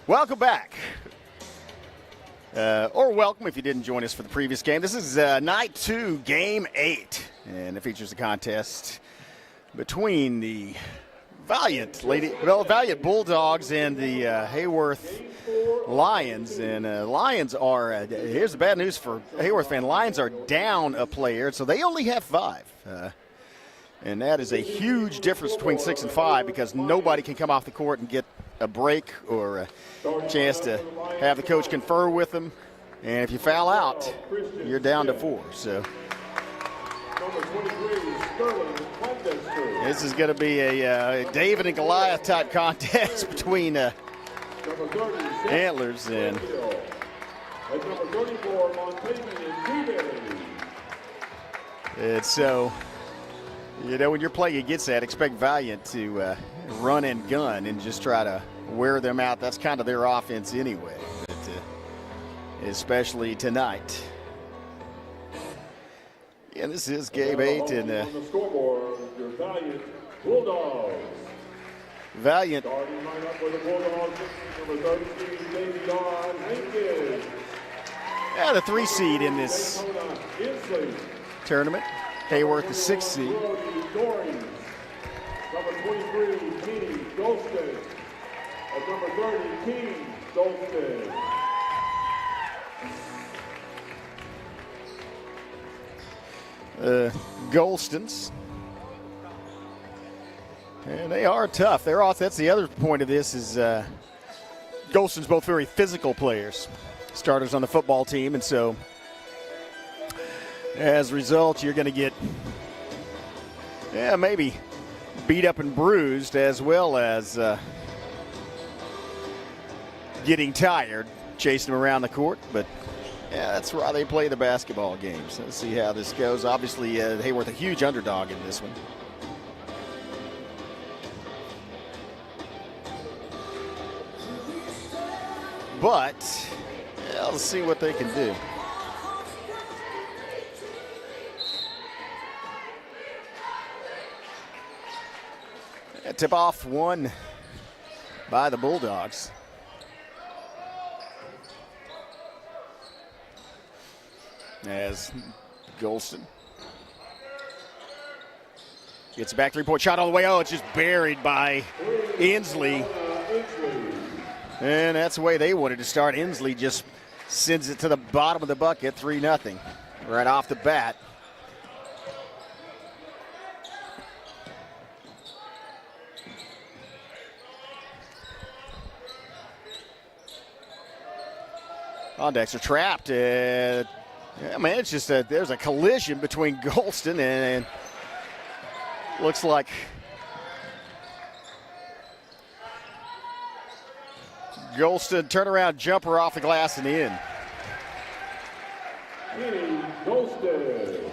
Welcome back. Or welcome if you didn't join us for the previous game. This is night 2, game 8. And it features a contest between the Valliant Bulldogs and the Haworth Lions. And Lions are, here's the bad news for Haworth fan, Lions are down a player, so they only have 5. And that is a huge difference between 6 and 5 because nobody can come off the court and get a break or a chance to have the coach confer with them. And if you foul out, you're down to 4. So this is going to be a David and Goliath type contest between Antlers and so, you know, when you're playing against that, expect Valliant to run and gun and just try to wear them out. That's kind of their offense anyway, but, especially tonight. Yeah, this is game 8, and on the scoreboard, your Valliant Bulldogs. Valliant. Starting lineup for the Bulldogs, number 33, Davion Hankins. Yeah, the 3 seed in this tournament. Haworth, the 6 seed. Number 23, Kenny Golston. At number 30, King Golston. Golstons. And they are tough. They're off. That's the other point of this is Golston's both very physical players, starters on the football team, and so as a result, you're going to get, maybe beat up and bruised as well as getting tired, chasing them around the court. But yeah, that's why they play the basketball games. Let's see how this goes. Obviously, Haworth a huge underdog in this one. But let's see what they can do. Tip-off won by the Bulldogs. As Golston gets a back 3-point shot all the way. Oh, it's just buried by Inslee. And that's the way they wanted to start. Inslee just sends it to the bottom of the bucket, 3-0, right off the bat. Dexter trapped. Yeah, man, it's just there's a collision between Golston and looks like Golston turnaround jumper off the glass and in. King Golston.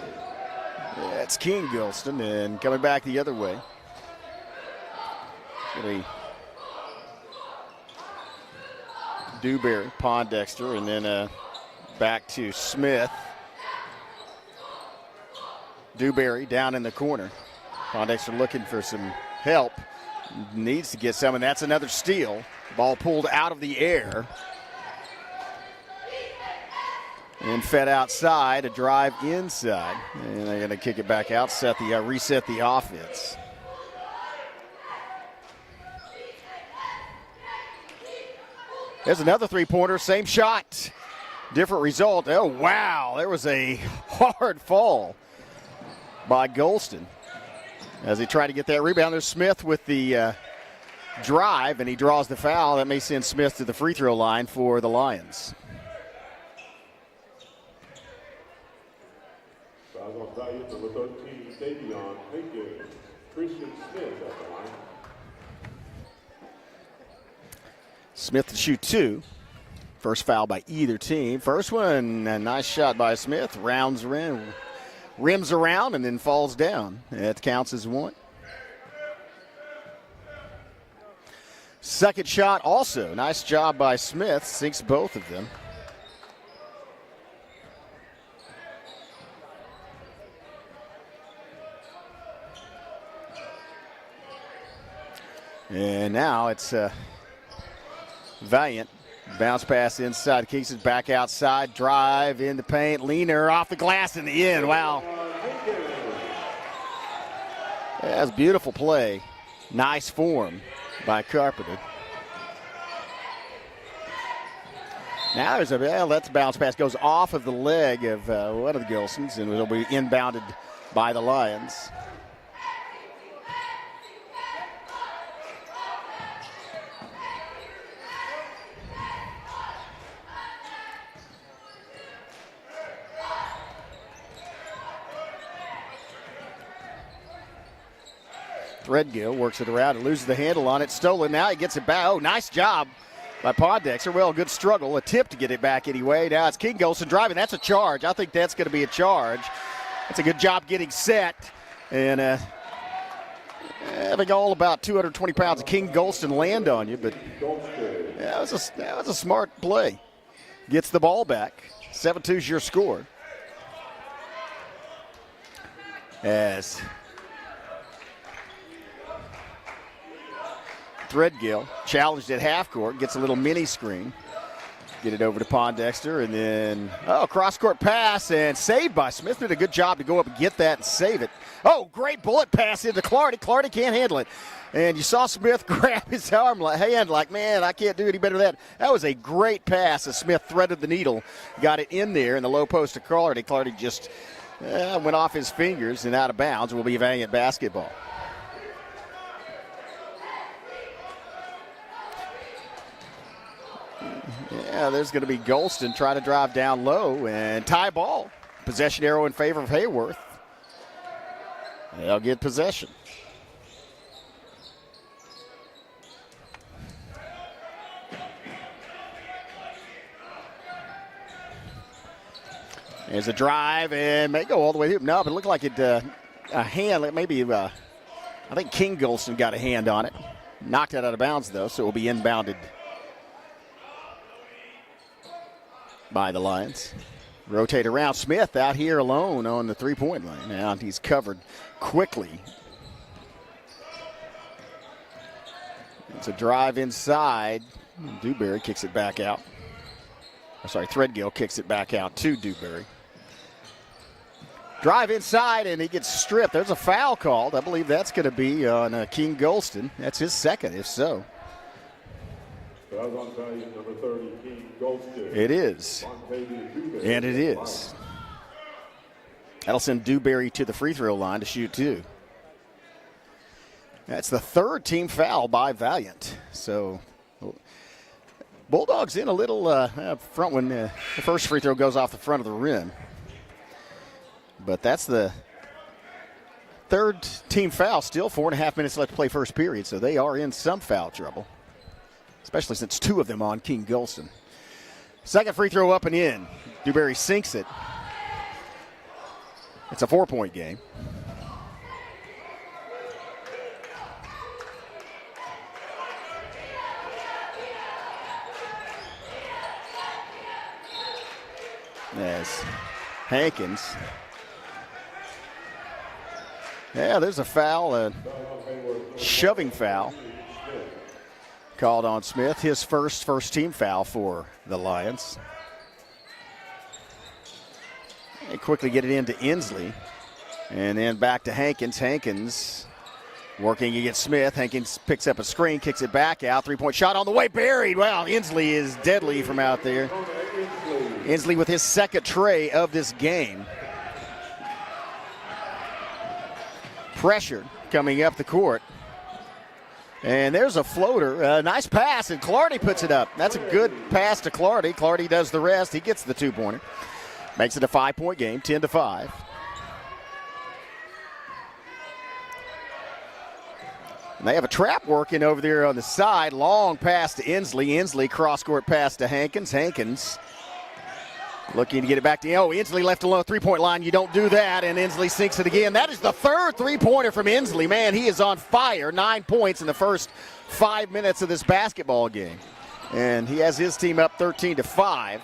Yeah, it's King Golston and coming back the other way. Dewberry, Pondexter, and then back to Smith. Dewberry down in the corner. Pondexter looking for some help. Needs to get some, and that's another steal. Ball pulled out of the air. And fed outside, a drive inside. And they're going to kick it back out, reset the offense. There's another 3-pointer, same shot. Different result. Oh, wow. There was a hard fall by Golston as he tried to get that rebound. There's Smith with the drive, and he draws the foul. That may send Smith to the free throw line for the Lions. Fouls on Valliant, number 13, Davion Hankins. Christian Smith at the line. Smith to shoot 2. First foul by either team. First one, a nice shot by Smith. Rims around and then falls down. That counts as 1. Second shot also. Nice job by Smith. Sinks both of them. And now it's Valliant. Bounce pass inside, kicks it back outside, drive in the paint, leaner off the glass in the end. Wow. That's beautiful play. Nice form by Carpenter. Now there's that's a bounce pass, goes off of the leg of one of the Gilsons, and will be inbounded by the Lions. Threadgill works it around and loses the handle on it. Stolen. Now he gets it back. Oh, nice job by Pondexter. Well, good struggle. A tip to get it back anyway. Now it's King Golston driving. That's a charge. I think that's going to be a charge. That's a good job getting set. And having all about 220 pounds of King Golston land on you. But that was a smart play. Gets the ball back. 7-2 is your score. As Threadgill challenged at half court, gets a little mini screen. Get it over to Pondexter, and then, cross-court pass, and saved by Smith. Did a good job to go up and get that and save it. Oh, great bullet pass into Clardy. Clardy can't handle it. And you saw Smith grab his hand like, man, I can't do any better than that. That was a great pass as Smith threaded the needle, got it in there in the low post to Clardy. Clardy just went off his fingers and out of bounds. Will be Valliant basketball. Yeah, there's going to be Golston trying to drive down low and tie ball. Possession arrow in favor of Haworth. They'll get possession. There's a drive and may go all the way through. No, but it looked like it a hand. Maybe I think King Golston got a hand on it. Knocked it out of bounds though, so it will be inbounded by the Lions. Rotate around. Smith out here alone on the three-point line. Now he's covered quickly. It's a drive inside. Dewberry kicks it back out. Threadgill kicks it back out to Dewberry. Drive inside, and he gets stripped. There's a foul called. I believe that's going to be on King Golston. That's his second, if so. On Valliant, number 30, King Golston. It is. And it is. That'll send Dewberry to the free throw line to shoot two. That's the third team foul by Valliant. So Bulldogs in a little front when the first free throw goes off the front of the rim. But that's the third team foul. Still 4.5 minutes left to play first period, so they are in some foul trouble, especially since two of them on King Golston. Second free throw up and in. Dewberry sinks it. It's a 4-point game. As Hankins. Yeah, there's a foul, a shoving foul called on Smith. His first team foul for the Lions. They quickly get it into Inslee. And then back to Hankins. Hankins working against Smith. Hankins picks up a screen, kicks it back out. Three-point shot on the way, buried. Wow, Inslee is deadly from out there. Inslee with his second tray of this game. Pressure coming up the court. And there's a floater. Nice pass, and Clardy puts it up. That's a good pass to Clardy. Clardy does the rest. He gets the two-pointer. Makes it a 5-point game, 10-5. And they have a trap working over there on the side. Long pass to Inslee. Inslee cross-court pass to Hankins. Hankins looking to get it back to Inslee left alone three-point line. You don't do that, and Inslee sinks it again. That is the third three-pointer from Inslee. Man, he is on fire. 9 points in the first 5 minutes of this basketball game. And he has his team up 13-5.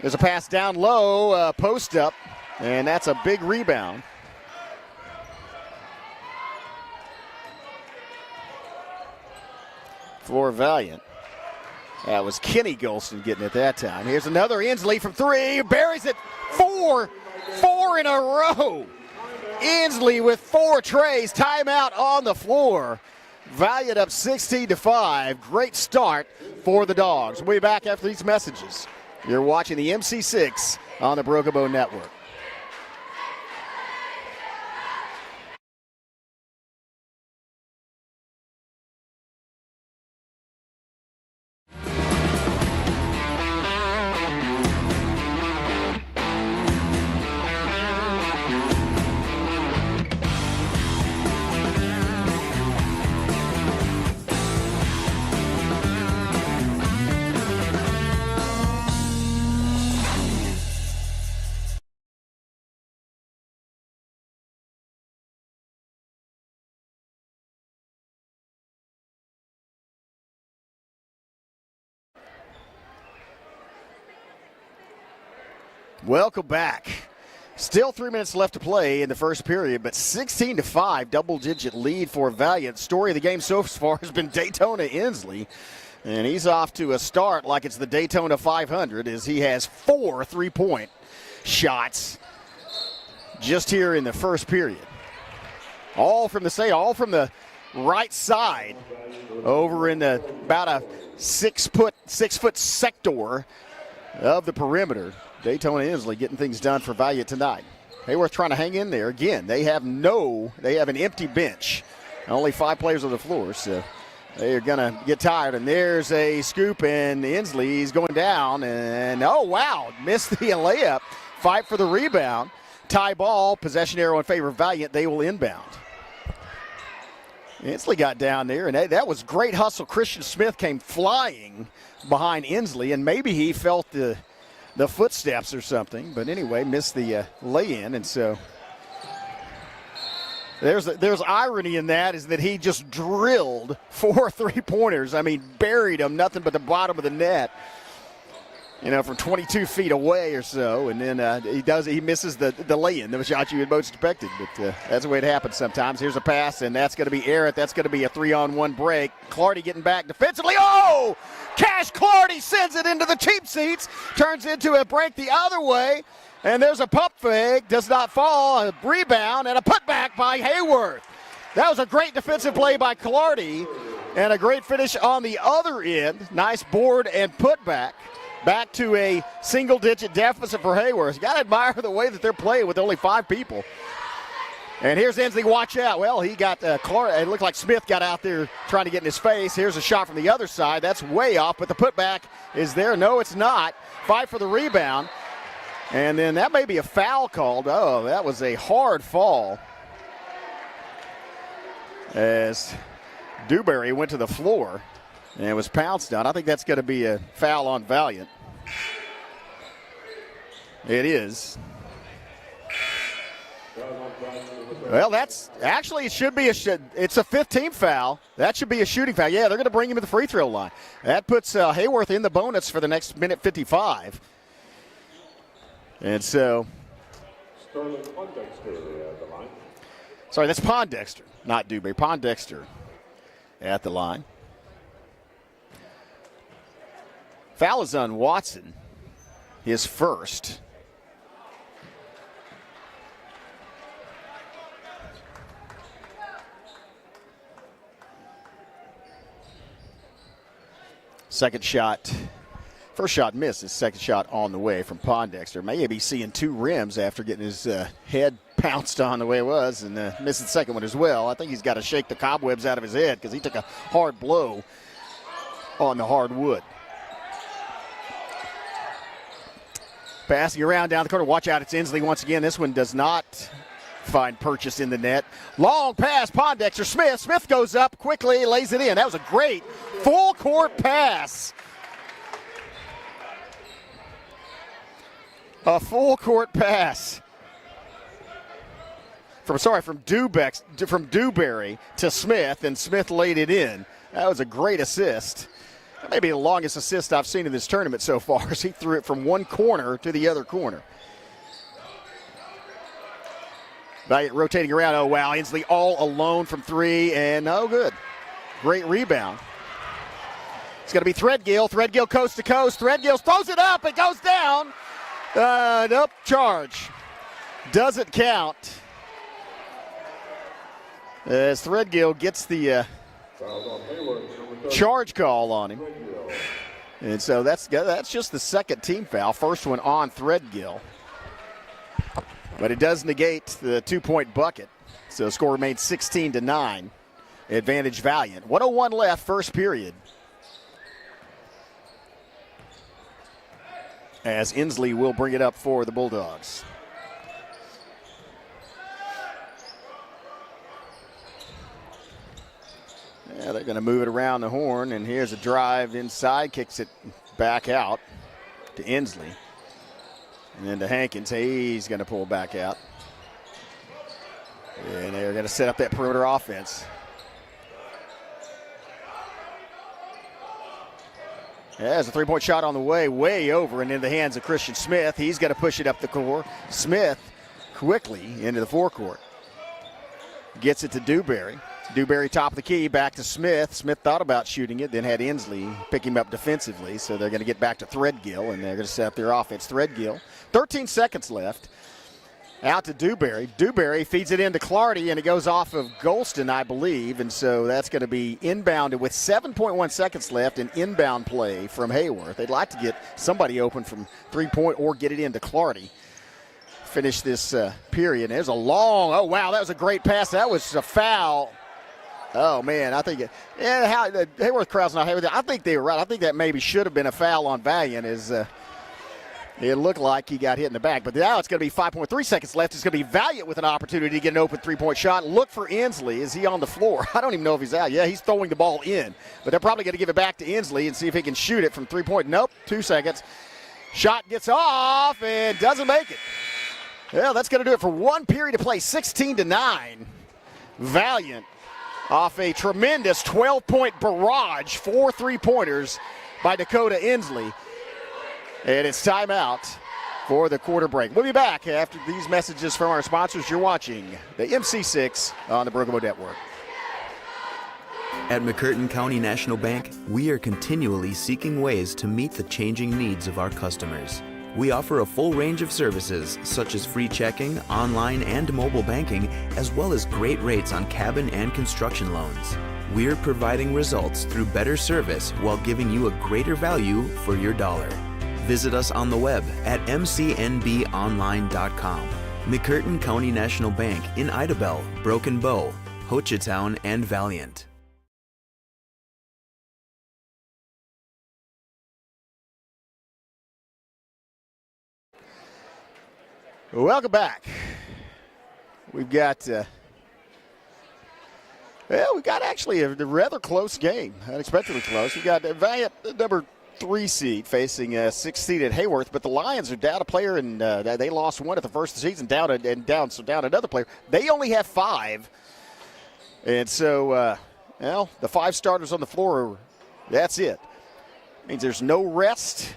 There's a pass down low, post up, and that's a big rebound. for Valliant. That was Kenny Golston getting it that time. Here's another Inslee from three. Buries it. Four in a row. Inslee with 4 trays. Timeout on the floor. Valliant up 16-5. Great start for the Dogs. We'll be back after these messages. You're watching the MC6 on the Brokobo Network. Welcome back. Still 3 minutes left to play in the first period, but 16-5, double-digit lead for Valliant. Story of the game so far has been Daytona Inslee, and he's off to a start like it's the Daytona 500 as he has 4 three-point shots just here in the first period. All from the right side over in the about a 6 foot sector of the perimeter. Daytona Inslee getting things done for Valliant tonight. Haworth trying to hang in there. Again, they have an empty bench. Only 5 players on the floor, so they are going to get tired. And there's a scoop, and Inslee's going down. And, oh, wow, missed the layup. Fight for the rebound. Tie ball, possession arrow in favor of Valliant. They will inbound. Inslee got down there, and that was great hustle. Christian Smith came flying behind Inslee, and maybe he felt the footsteps or something, but anyway, missed the lay-in, and so there's irony in that, is that he just drilled 4 three-pointers. I mean, buried them, nothing but the bottom of the net, from 22 feet away or so, and then he misses the lay-in, the shot you had most expected, but that's the way it happens sometimes. Here's a pass, and that's going to be Arrett. That's going to be a 3-on-1 break. Clardy getting back defensively. Oh! Cash Clardy sends it into the cheap seats, turns into a break the other way, and there's a pump fake, does not fall, a rebound, and a putback by Haworth. That was a great defensive play by Clardy, and a great finish on the other end. Nice board and putback. Back to a single-digit deficit for Haworth. You got to admire the way that they're playing with only 5 people. And here's Inslee, watch out. Well, he got Clark. It looked like Smith got out there trying to get in his face. Here's a shot from the other side. That's way off, but the putback is there. No, it's not. Fight for the rebound. And then that may be a foul called. Oh, that was a hard fall as Dewberry went to the floor and was pounced on. I think that's going to be a foul on Valliant. It is. Well, that's actually, it should be it's a 15th foul. That should be a shooting foul. Yeah, they're going to bring him to the free throw line. That puts Haworth in the bonus for the next minute 55. And so, sorry, that's Pondexter, not Dewberry. Pondexter at the line. Foul is on Watson, his first. Second shot, first shot missed. His second shot on the way from Pondexter. May be seeing 2 rims after getting his head pounced on the way it was, and missed the second one as well. I think he's got to shake the cobwebs out of his head because he took a hard blow on the hard wood. Passing around down the corner. Watch out, it's Inslee once again. This one does not find purchase in the net. Long pass, Pondexter. Smith goes up quickly, lays it in. That was a great full court pass. A full court pass from Dewberry to Smith, and Smith laid it in. That was a great assist. That may be the longest assist I've seen in this tournament so far, as he threw it from one corner to the other corner. Valliant rotating around. Oh, wow. Inslee all alone from 3, and no good. Great rebound. It's going to be Threadgill. Threadgill coast to coast. Threadgill throws it up. It goes down. Nope, charge. Doesn't count. As Threadgill gets the charge call on him. And so that's just the second team foul. First one on Threadgill. But it does negate the 2-point bucket. So the score remains 16-9. Advantage Valiant. 1:01 left, first period. As Inslee will bring it up for the Bulldogs. Yeah, they're going to move it around the horn, and here's a drive inside, kicks it back out to Inslee. And then to Hankins, he's going to pull back out. And they're going to set up that perimeter offense. Yeah, there's a three-point shot on the way over and in the hands of Christian Smith. He's going to push it up the court. Smith quickly into the forecourt. Gets it to Dewberry. Dewberry top of the key, back to Smith. Smith thought about shooting it, then had Inslee pick him up defensively. So they're going to get back to Threadgill, and they're going to set up their offense. Threadgill, 13 seconds left. Out to Dewberry. Dewberry feeds it into Clardy, and it goes off of Golston, I believe. And so that's going to be inbounded with 7.1 seconds left in inbound play from Haworth. They'd like to get somebody open from three-point or get it into Clardy. Finish this period. There's a long, oh, wow, that was a great pass. That was a foul. Oh, man, I think the Haworth crowd's not happy with it. I think they were right. I think that maybe should have been a foul on Valliant as it looked like he got hit in the back. But now it's going to be 5.3 seconds left. It's going to be Valliant with an opportunity to get an open three-point shot. Look for Inslee. Is he on the floor? I don't even know if he's out. Yeah, he's throwing the ball in. But they're probably going to give it back to Inslee and see if he can shoot it from three-point. Nope, 2 seconds. Shot gets off and doesn't make it. Well, that's going to do it for one period of play, 16-9. Valliant off a tremendous 12-point barrage, 4 three-pointers by Dakota Inslee. And it's timeout for the quarter break. We'll be back after these messages from our sponsors. You're watching the MC6 on the Bergamo Network. At McCurtain County National Bank, we are continually seeking ways to meet the changing needs of our customers. We offer a full range of services such as free checking, online and mobile banking, as well as great rates on cabin and construction loans. We're providing results through better service while giving you a greater value for your dollar. Visit us on the web at mcnbonline.com. McCurtain County National Bank in Idabel, Broken Bow, Hochatown, and Valliant. Welcome back. We've got actually a rather close game, unexpectedly close. We've got Valiant, number 3 seed, facing 6th seed at Haworth, but the Lions are down a player, and they lost one at the first of the season, down another player. They only have 5, and so the 5 starters on the floor, that's it. Means there's no rest.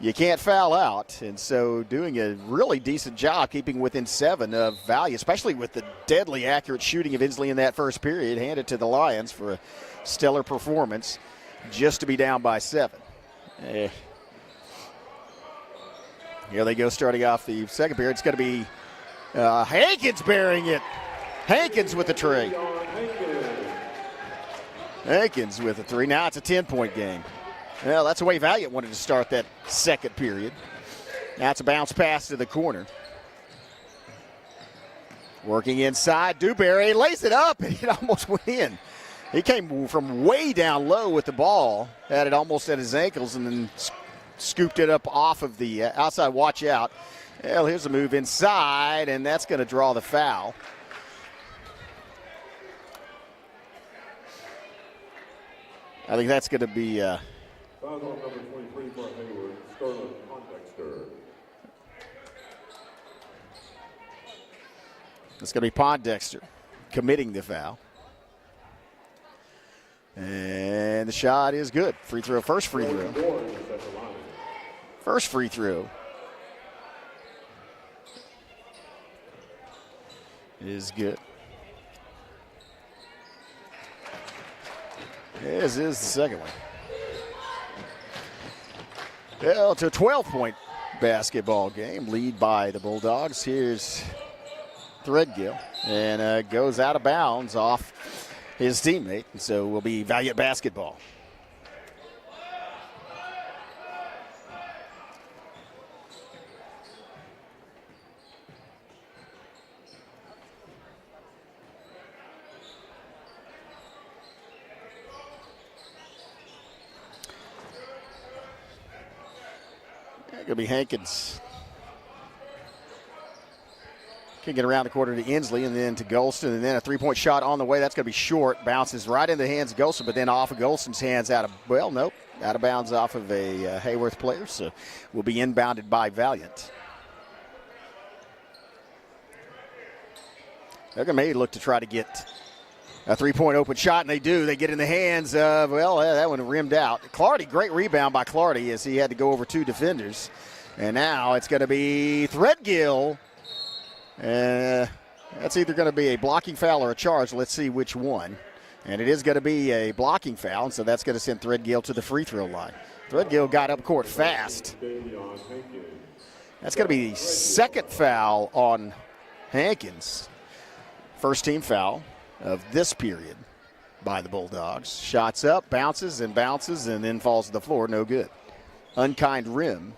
You can't foul out, and so doing a really decent job keeping within 7 of Valiant, especially with the deadly accurate shooting of Inslee in that first period. Hand it to the Lions for a stellar performance, just to be down by 7. Here they go, starting off the second period. It's going to be Hankins bearing it. Hankins with the tray. Hankins with a 3. Now it's a 10-point game. Well, that's the way Valliant wanted to start that second period. Now it's a bounce pass to the corner. Working inside, Dewberry lays it up, and it almost went in. He came from way down low with the ball, had it almost at his ankles, and then scooped it up off of the outside. Watch out. Well, here's a move inside, and that's going to draw the foul. I think that's going to be Foul on number 23 for Haworth, Sterling Pondexter. It's going to be Pondexter committing the foul. And the shot is good. Free throw, first free throw. First free throw is good. This is the second one. Well, it's a 12-point basketball game. Lead by the Bulldogs. Here's Threadgill. And goes out of bounds off his teammate. And so will be Valliant basketball. Going to be Hankins. Can get around the quarter to Inslee and then to Golston, and then a three-point shot on the way. That's going to be short. Bounces right in the hands of Golston, but then off of Golston's hands out of bounds off of a Haworth player. So will be inbounded by Valliant. They're going to maybe look to try to get a three-point open shot, and they do. They get in the hands of, that one rimmed out. Clardy, great rebound by Clardy as he had to go over two defenders. And now it's going to be Threadgill. That's either going to be a blocking foul or a charge. Let's see which one. And it is going to be a blocking foul, and so that's going to send Threadgill to the free throw line. Threadgill got up court fast. That's going to be the second foul on Hankins. First team foul of this period by the Bulldogs. Shots up, bounces, and then falls to the floor. No good. Unkind rim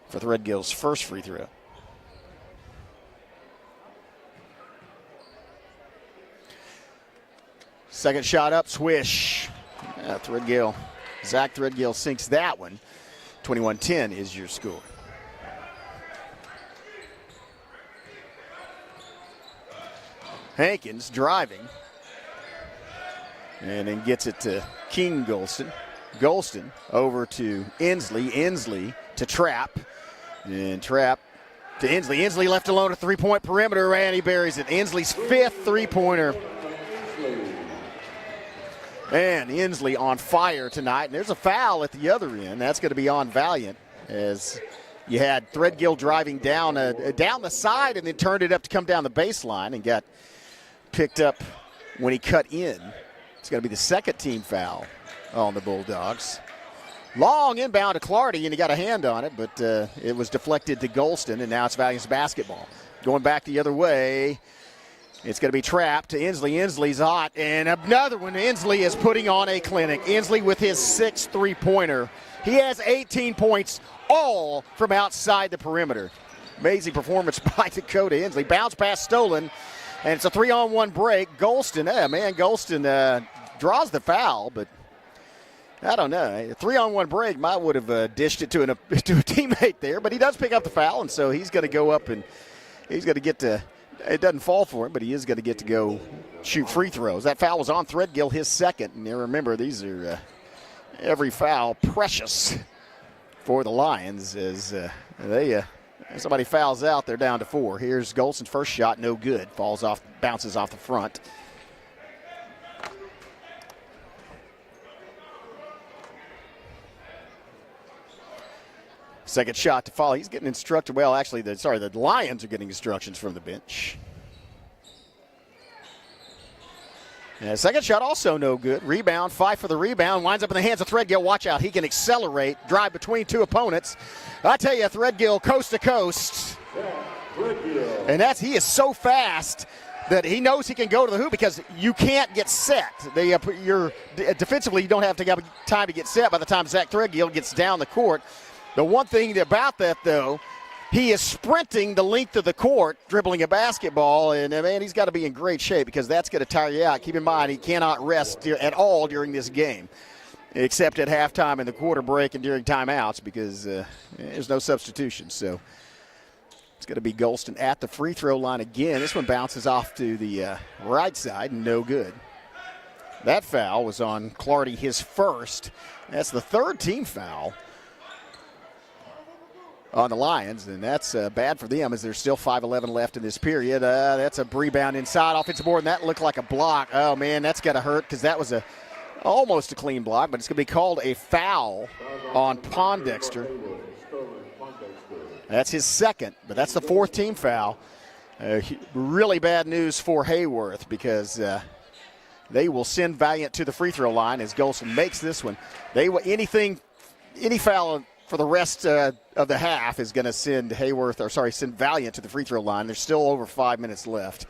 for Threadgill's first free throw. Second shot up, swish. Zach Threadgill sinks that one. 21-10 is your score. Hankins driving. And then gets it to King Golston. Golston over to Inslee. Inslee to Trapp. And Trapp to Inslee. Inslee left alone at three-point perimeter, and he buries it. Inslee's fifth three-pointer. And Inslee on fire tonight. And there's a foul at the other end. That's going to be on Valliant as you had Threadgill driving down the side and then turned it up to come down the baseline and got picked up when he cut in. It's going to be the second team foul on the Bulldogs. Long inbound to Clardy, and he got a hand on it, but it was deflected to Golston, and now it's Valiant's basketball. Going back the other way, it's going to be Trapped to Inslee. Inslee's hot, and another one. Inslee is putting on a clinic. Inslee with his sixth three-pointer. He has 18 points, all from outside the perimeter. Amazing performance by Dakota Inslee. Bounce pass stolen, and it's a 3-on-1 break. Golston, Golston draws the foul, but I don't know. A 3-on-1 break might would have dished it to a teammate there, but he does pick up the foul, and so he's going to go up and he's going to get to – it doesn't fall for him, but he is going to get to go shoot free throws. That foul was on Threadgill, his second. And remember, these are every foul precious for the Lions as somebody fouls out, they're down to 4. Here's Golston's first shot, no good. Bounces off the front. Second shot to follow. He's getting instructed. Well, actually, the Lions are getting instructions from the bench. And second shot also no good. Rebound, fight for the rebound. Winds up in the hands of Threadgill. Watch out. He can accelerate, drive between two opponents. I tell you, Threadgill coast to coast. And he is so fast that he knows he can go to the hoop because you can't get set. Defensively, you don't have to have time to get set by the time Zach Threadgill gets down the court. The one thing about that, though, he is sprinting the length of the court, dribbling a basketball, and, man, he's got to be in great shape because that's going to tire you out. Keep in mind, he cannot rest at all during this game, except at halftime and the quarter break and during timeouts because there's no substitution. So it's going to be Golston at the free throw line again. This one bounces off to the right side, no good. That foul was on Clardy, his first. That's the third team foul on the Lions, and that's bad for them as there's still 5:11 left in this period. That's a rebound inside offensive board, and that looked like a block. Oh, man, that's got to hurt because that was almost a clean block, but it's going to be called a foul on Pondexter. That's his second, but that's the fourth team foul. Really bad news for Haworth because they will send Valliant to the free throw line as Golston makes this one. Anything any foul for the rest of the half is going to send send Valliant to the free throw line. There's still over 5 minutes left.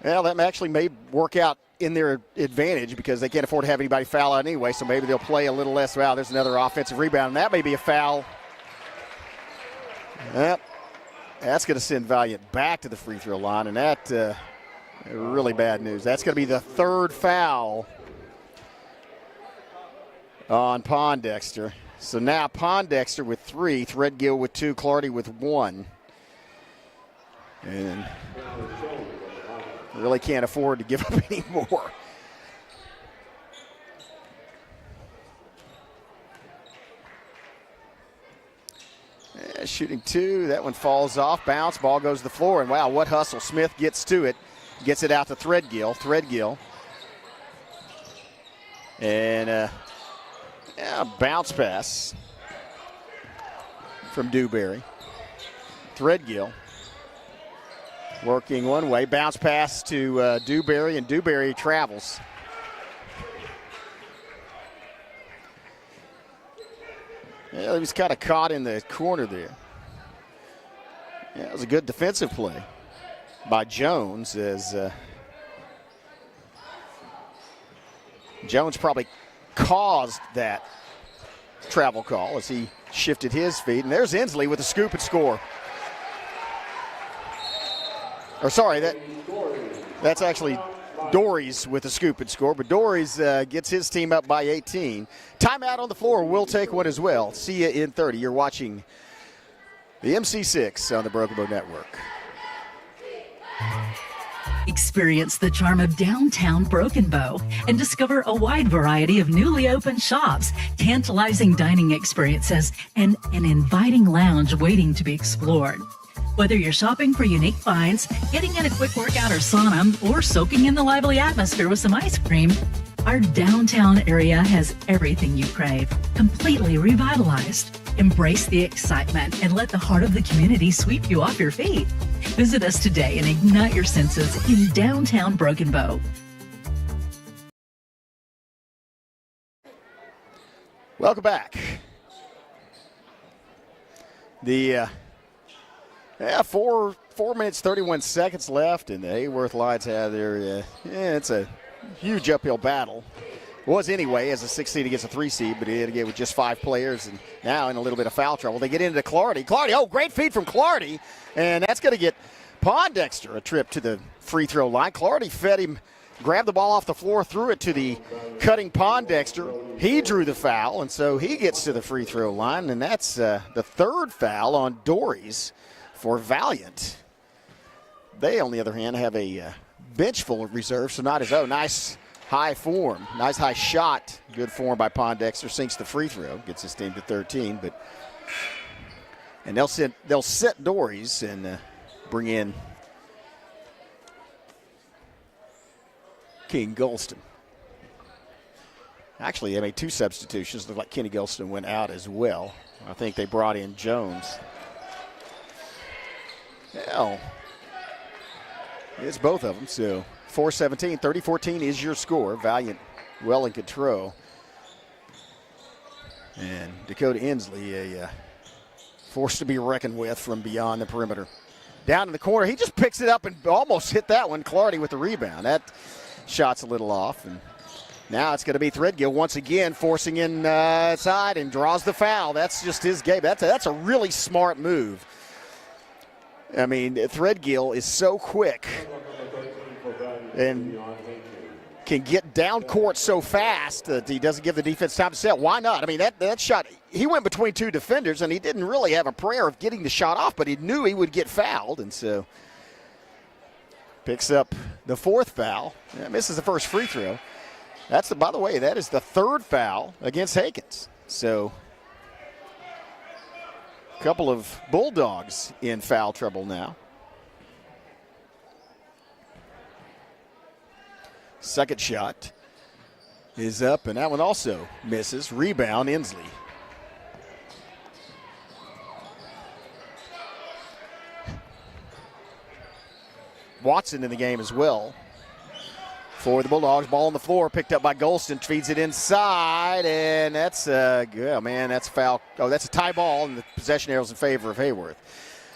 Well, that actually may work out in their advantage because they can't afford to have anybody foul out anyway, so maybe they'll play a little less. Wow, there's another offensive rebound, and that may be a foul. Yep. That's going to send Valliant back to the free throw line, and that really bad news. That's going to be the third foul on Pondexter. So now Pondexter with 3, Threadgill with 2, Clardy with 1. And really can't afford to give up any more. Shooting 2, that one falls off, bounce, ball goes to the floor, and wow, what hustle. Smith gets to it, gets it out to Threadgill. And bounce pass from Dewberry. Threadgill working one way, bounce pass to Dewberry, and Dewberry travels. Yeah, he was kind of caught in the corner there. Yeah, it was a good defensive play by Jones as Jones probably caused that travel call as he shifted his feet. And there's Inslee with a scoop and score. Or sorry, that's actually Dories with a scoop and score, but Dories gets his team up by 18. Timeout on the floor. We'll take one as well. See you in 30. You're watching the MC6 on the Broken Bow Network. Experience the charm of downtown Broken Bow and discover a wide variety of newly opened shops, tantalizing dining experiences, and an inviting lounge waiting to be explored. Whether you're shopping for unique finds, getting in a quick workout or sauna, or soaking in the lively atmosphere with some ice cream, our downtown area has everything you crave, completely revitalized. Embrace the excitement and let the heart of the community sweep you off your feet. Visit us today and ignite your senses in downtown Broken Bow. Welcome back. The 4 minutes 31 seconds left, and the Haworth Lions have their it's a huge uphill battle. It was anyway as a 6 seed against a 3 seed, but he had to get with just 5 players, and now in a little bit of foul trouble. They get into Clardy. Oh, great feed from Clardy, and that's going to get Pondexter a trip to the free throw line. Clardy fed him, grabbed the ball off the floor, threw it to the cutting Pondexter. He drew the foul, and so he gets to the free throw line, and that's the third foul on Dories for Valliant. They, on the other hand, have a bench full of reserves, so not his own. Nice high form, nice high shot. Good form by Pondexter, sinks the free throw, gets his team to 13. And they'll set Dories and bring in King Golston. Actually, they made 2 substitutions. Looked like Kenny Golston went out as well. I think they brought in Jones. Well, it's both of them, so 4-17, 30-14 is your score. Valliant well in control. And Dakota Inslee, a force to be reckoned with from beyond the perimeter. Down in the corner, he just picks it up and almost hit that one. Clardy with the rebound. That shot's a little off. And now it's going to be Threadgill once again forcing inside and draws the foul. That's just his game. That's a really smart move. I mean, Threadgill is so quick and can get down court so fast that he doesn't give the defense time to set. Why not? I mean, that shot, he went between 2 defenders, and he didn't really have a prayer of getting the shot off, but he knew he would get fouled, and so picks up the 4th foul. Misses the first free throw. By the way, that is the 3rd foul against Hakens. So a couple of Bulldogs in foul trouble now. Second shot is up, and that one also misses. Rebound, Inslee. Watson in the game as well for the Bulldogs. Ball on the floor, picked up by Golston, feeds it inside, and that's good. Oh, man, that's foul. Oh, that's a tie ball, and the possession arrow's in favor of Haworth.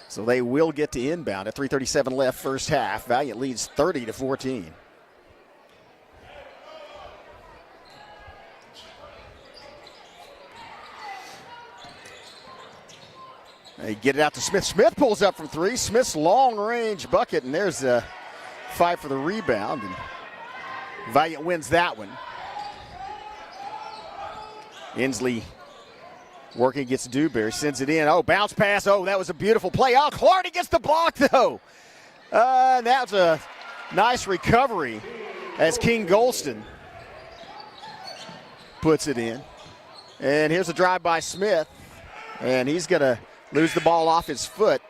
So they will get to inbound at 3:37 left, first half. Valliant leads 30-14. They get it out to Smith. Smith pulls up from three. Smith's long-range bucket, and there's a fight for the rebound. And Valliant wins that one. Inslee working against Dewberry, sends it in. Oh, bounce pass. Oh, that was a beautiful play. Oh, Clardy gets the block, though. That was a nice recovery as King Golston puts it in. And here's a drive by Smith, and he's going to lose the ball off his foot.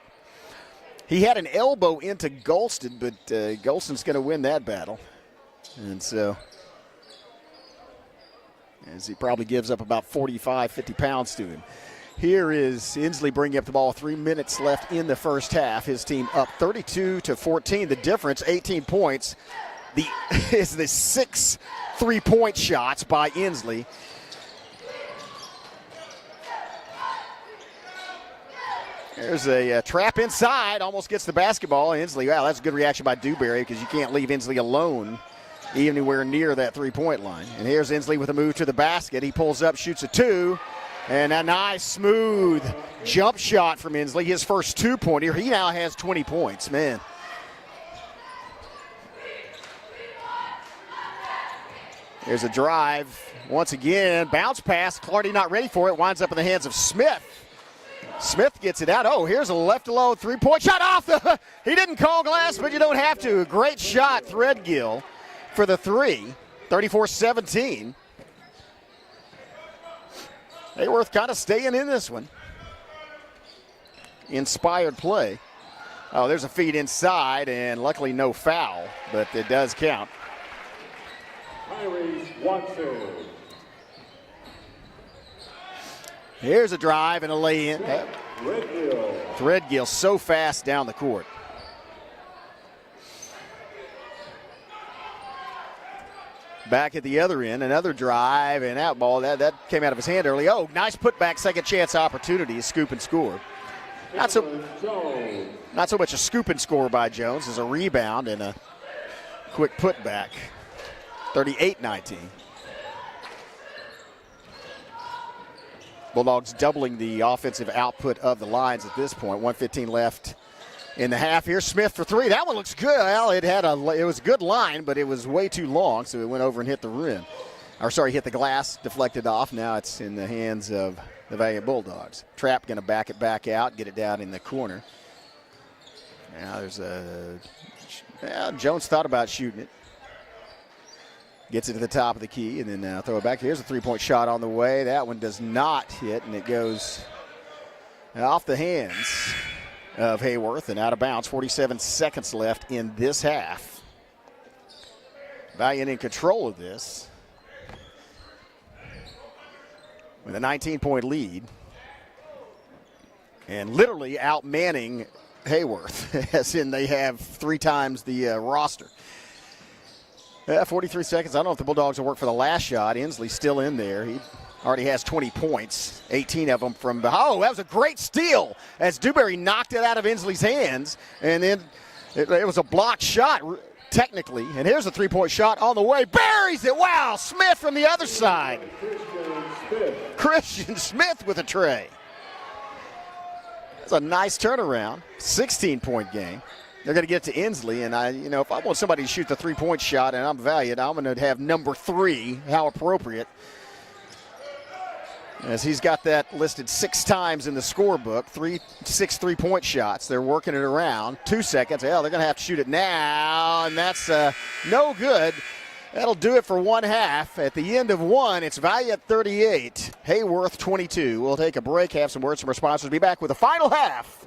He had an elbow into Golston, but Golston's going to win that battle. And so, as he probably gives up about 45, 50 pounds to him. Here is Inslee bringing up the ball. 3 minutes left in the first half. His team up 32-14. The difference, 18 points, is the 6 3-point shots by Inslee. There's a trap inside, almost gets the basketball. Inslee, wow, that's a good reaction by Dewberry because you can't leave Inslee alone anywhere near that three-point line. And here's Inslee with a move to the basket. He pulls up, shoots a two, and a nice, smooth jump shot from Inslee. His first 2-pointer. He now has 20 points, man. There's a drive. Once again, bounce pass. Clardy not ready for it. Winds up in the hands of Smith. Smith gets it out. Oh, here's a left alone 3-point shot off the. He didn't call glass, but you don't have to. Great shot, Threadgill for the three. 34-17. Haworth kind of staying in this one. Inspired play. Oh, there's a feed inside, and luckily no foul, but it does count. Watson. Here's a drive and a lay-in. Threadgill. Threadgill so fast down the court. Back at the other end, another drive and out ball. That came out of his hand early. Oh, nice putback, second chance opportunity, scoop and score. Not so much a scoop and score by Jones as a rebound and a quick putback. 38-19. Bulldogs doubling the offensive output of the lines at this point. 1:15 left in the half. Here's Smith for three. That one looks good. Well, it was a good line, but it was way too long, so it went over and hit the rim. Hit the glass, deflected off. Now it's in the hands of the Valliant Bulldogs. Trapp going to back it back out, get it down in the corner. Now there's Jones thought about shooting it. Gets it to the top of the key and then throw it back. Here's a three-point shot on the way. That one does not hit, and it goes off the hands of Haworth and out of bounds. 47 seconds left in this half. Valliant in control of this with a 19-point lead and literally outmanning Haworth, as in they have 3 times the roster. 43 seconds. I don't know if the Bulldogs will work for the last shot. Inslee still in there. He already has 20 points, 18 of them from behind. Oh, that was a great steal as Dewberry knocked it out of Inslee's hands. And then it was a blocked shot, technically. And here's a three-point shot on the way. Buries it. Wow, Smith from the other side. Christian Smith with a tray. That's a nice turnaround. 16-point game. They're going to get to Inslee, and if I want somebody to shoot the three-point shot and I'm Valliant, I'm going to have number 3. How appropriate. As he's got that listed 6 times in the scorebook, 6 3-point shots. They're working it around. 2 seconds. Hell, they're going to have to shoot it now, and that's no good. That'll do it for one half. At the end of one, it's Valliant 38, Haworth 22. We'll take a break, have some words from our sponsors. Be back with the final half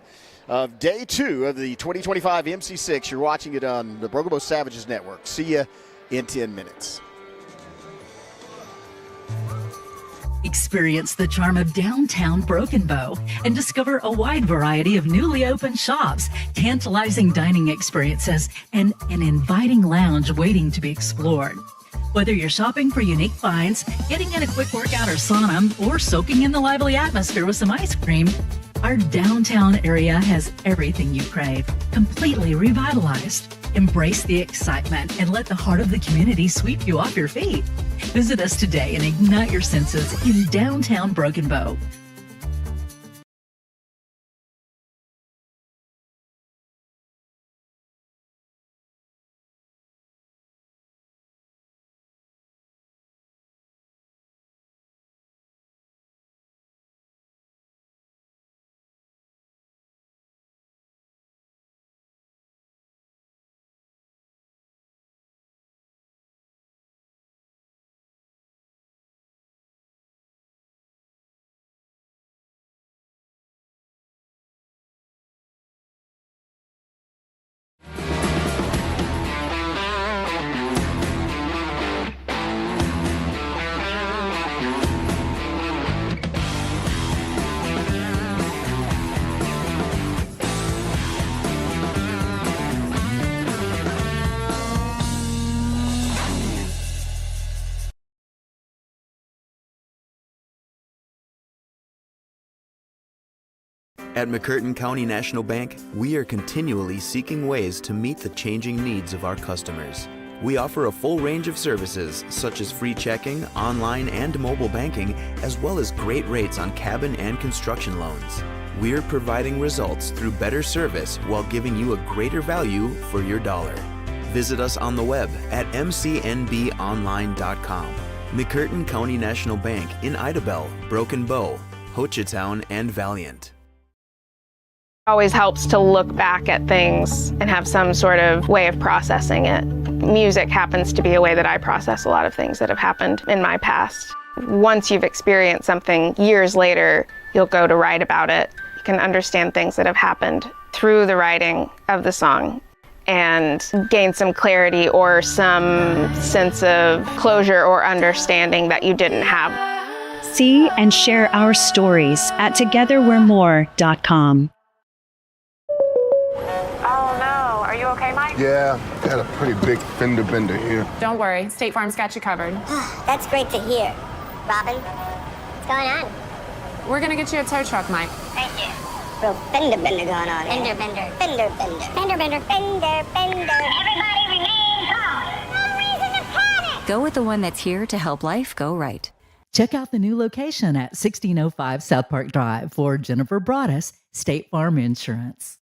of day 2 of the 2025 MC6. You're watching it on the Brogobo Savages Network. See you in 10 minutes. Experience the charm of downtown Broken Bow and discover a wide variety of newly opened shops, tantalizing dining experiences, and an inviting lounge waiting to be explored. Whether you're shopping for unique finds, getting in a quick workout or sauna, or soaking in the lively atmosphere with some ice cream, our downtown area has everything you crave, completely revitalized. Embrace the excitement and let the heart of the community sweep you off your feet. Visit us today and ignite your senses in downtown Broken Bow. At McCurtain County National Bank, we are continually seeking ways to meet the changing needs of our customers. We offer a full range of services such as free checking, online and mobile banking, as well as great rates on cabin and construction loans. We're providing results through better service while giving you a greater value for your dollar. Visit us on the web at mcnbonline.com. McCurtain County National Bank in Idabel, Broken Bow, Hochatown, and Valliant. Always helps to look back at things and have some sort of way of processing it. Music happens to be a way that I process a lot of things that have happened in my past. Once you've experienced something years later, you'll go to write about it. You can understand things that have happened through the writing of the song and gain some clarity or some sense of closure or understanding that you didn't have. See and share our stories at togetherwe'remore.com. Yeah, got a pretty big fender bender here. Don't worry, State Farm's got you covered. That's great to hear. Robin, what's going on? We're gonna get you a tow truck, Mike. Thank you. Real fender bender going on here. Fender bender. Fender bender. Fender bender. Everybody remain calm. No reason to panic. Go with the one that's here to help life go right. Check out the new location at 1605 South Park Drive for Jennifer Broaddus, State Farm Insurance.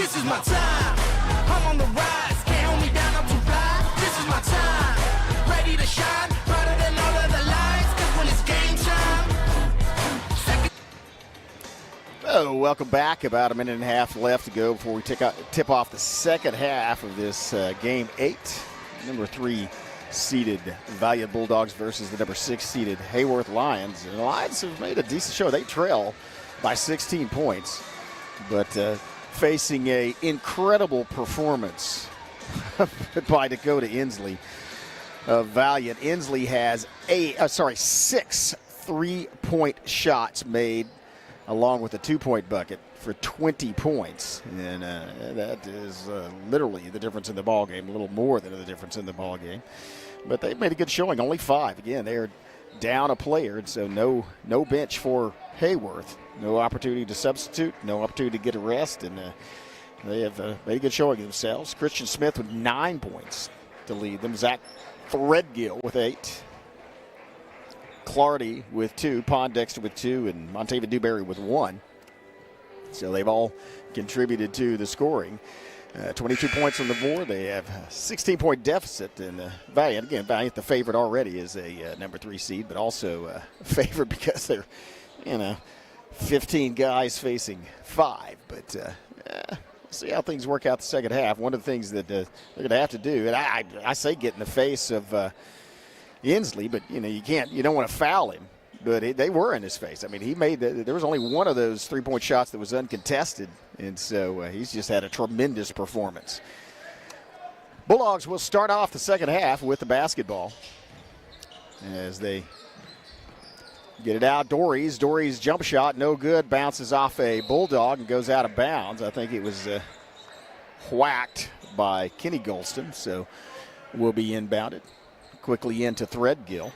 This is my time. I'm on the rise. Can't hold me down, I'm too fly. This is my time. Ready to shine. Brighter than all of the lights. 'Cause when it's game time. Oh, welcome back. About a minute and a half left to go before we tip off the second half of this game 8. Number 3 seeded Valliant Bulldogs versus the number 6 seeded Haworth Lions. And the Lions have made a decent show. They trail by 16 points, but facing a incredible performance by Dakota Inslee of Valliant. Inslee has 6 3-point shots made, along with a 2-point bucket for 20 points. And that is literally the difference in the ball game, a little more than the difference in the ball game. But they've made a good showing, only 5. Again, they're down a player, and so no bench for Haworth. No opportunity to substitute, no opportunity to get a rest, and they have made a good showing of themselves. Christian Smith with 9 points to lead them. Zach Threadgill with 8. Clardy with 2, Pondexter with 2, and Montavia Dewberry with 1. So they've all contributed to the scoring. 22 points on the board. They have a 16-point deficit in Valliant. Again, Valliant, the favorite already, is a number 3 seed, but also favored because they're, 15 guys facing 5. But see how things work out the second half. One of the things that they're going to have to do, and I say get in the face of Inslee, but you don't want to foul him. But they were in his face. I mean, there was only one of those 3-point shots that was uncontested, and so he's just had a tremendous performance. Bulldogs will start off the second half with the basketball as they get it out. Dory's jump shot, no good, bounces off a Bulldog and goes out of bounds. I think it was whacked by Kenny Golston, so will be inbounded. Quickly into Threadgill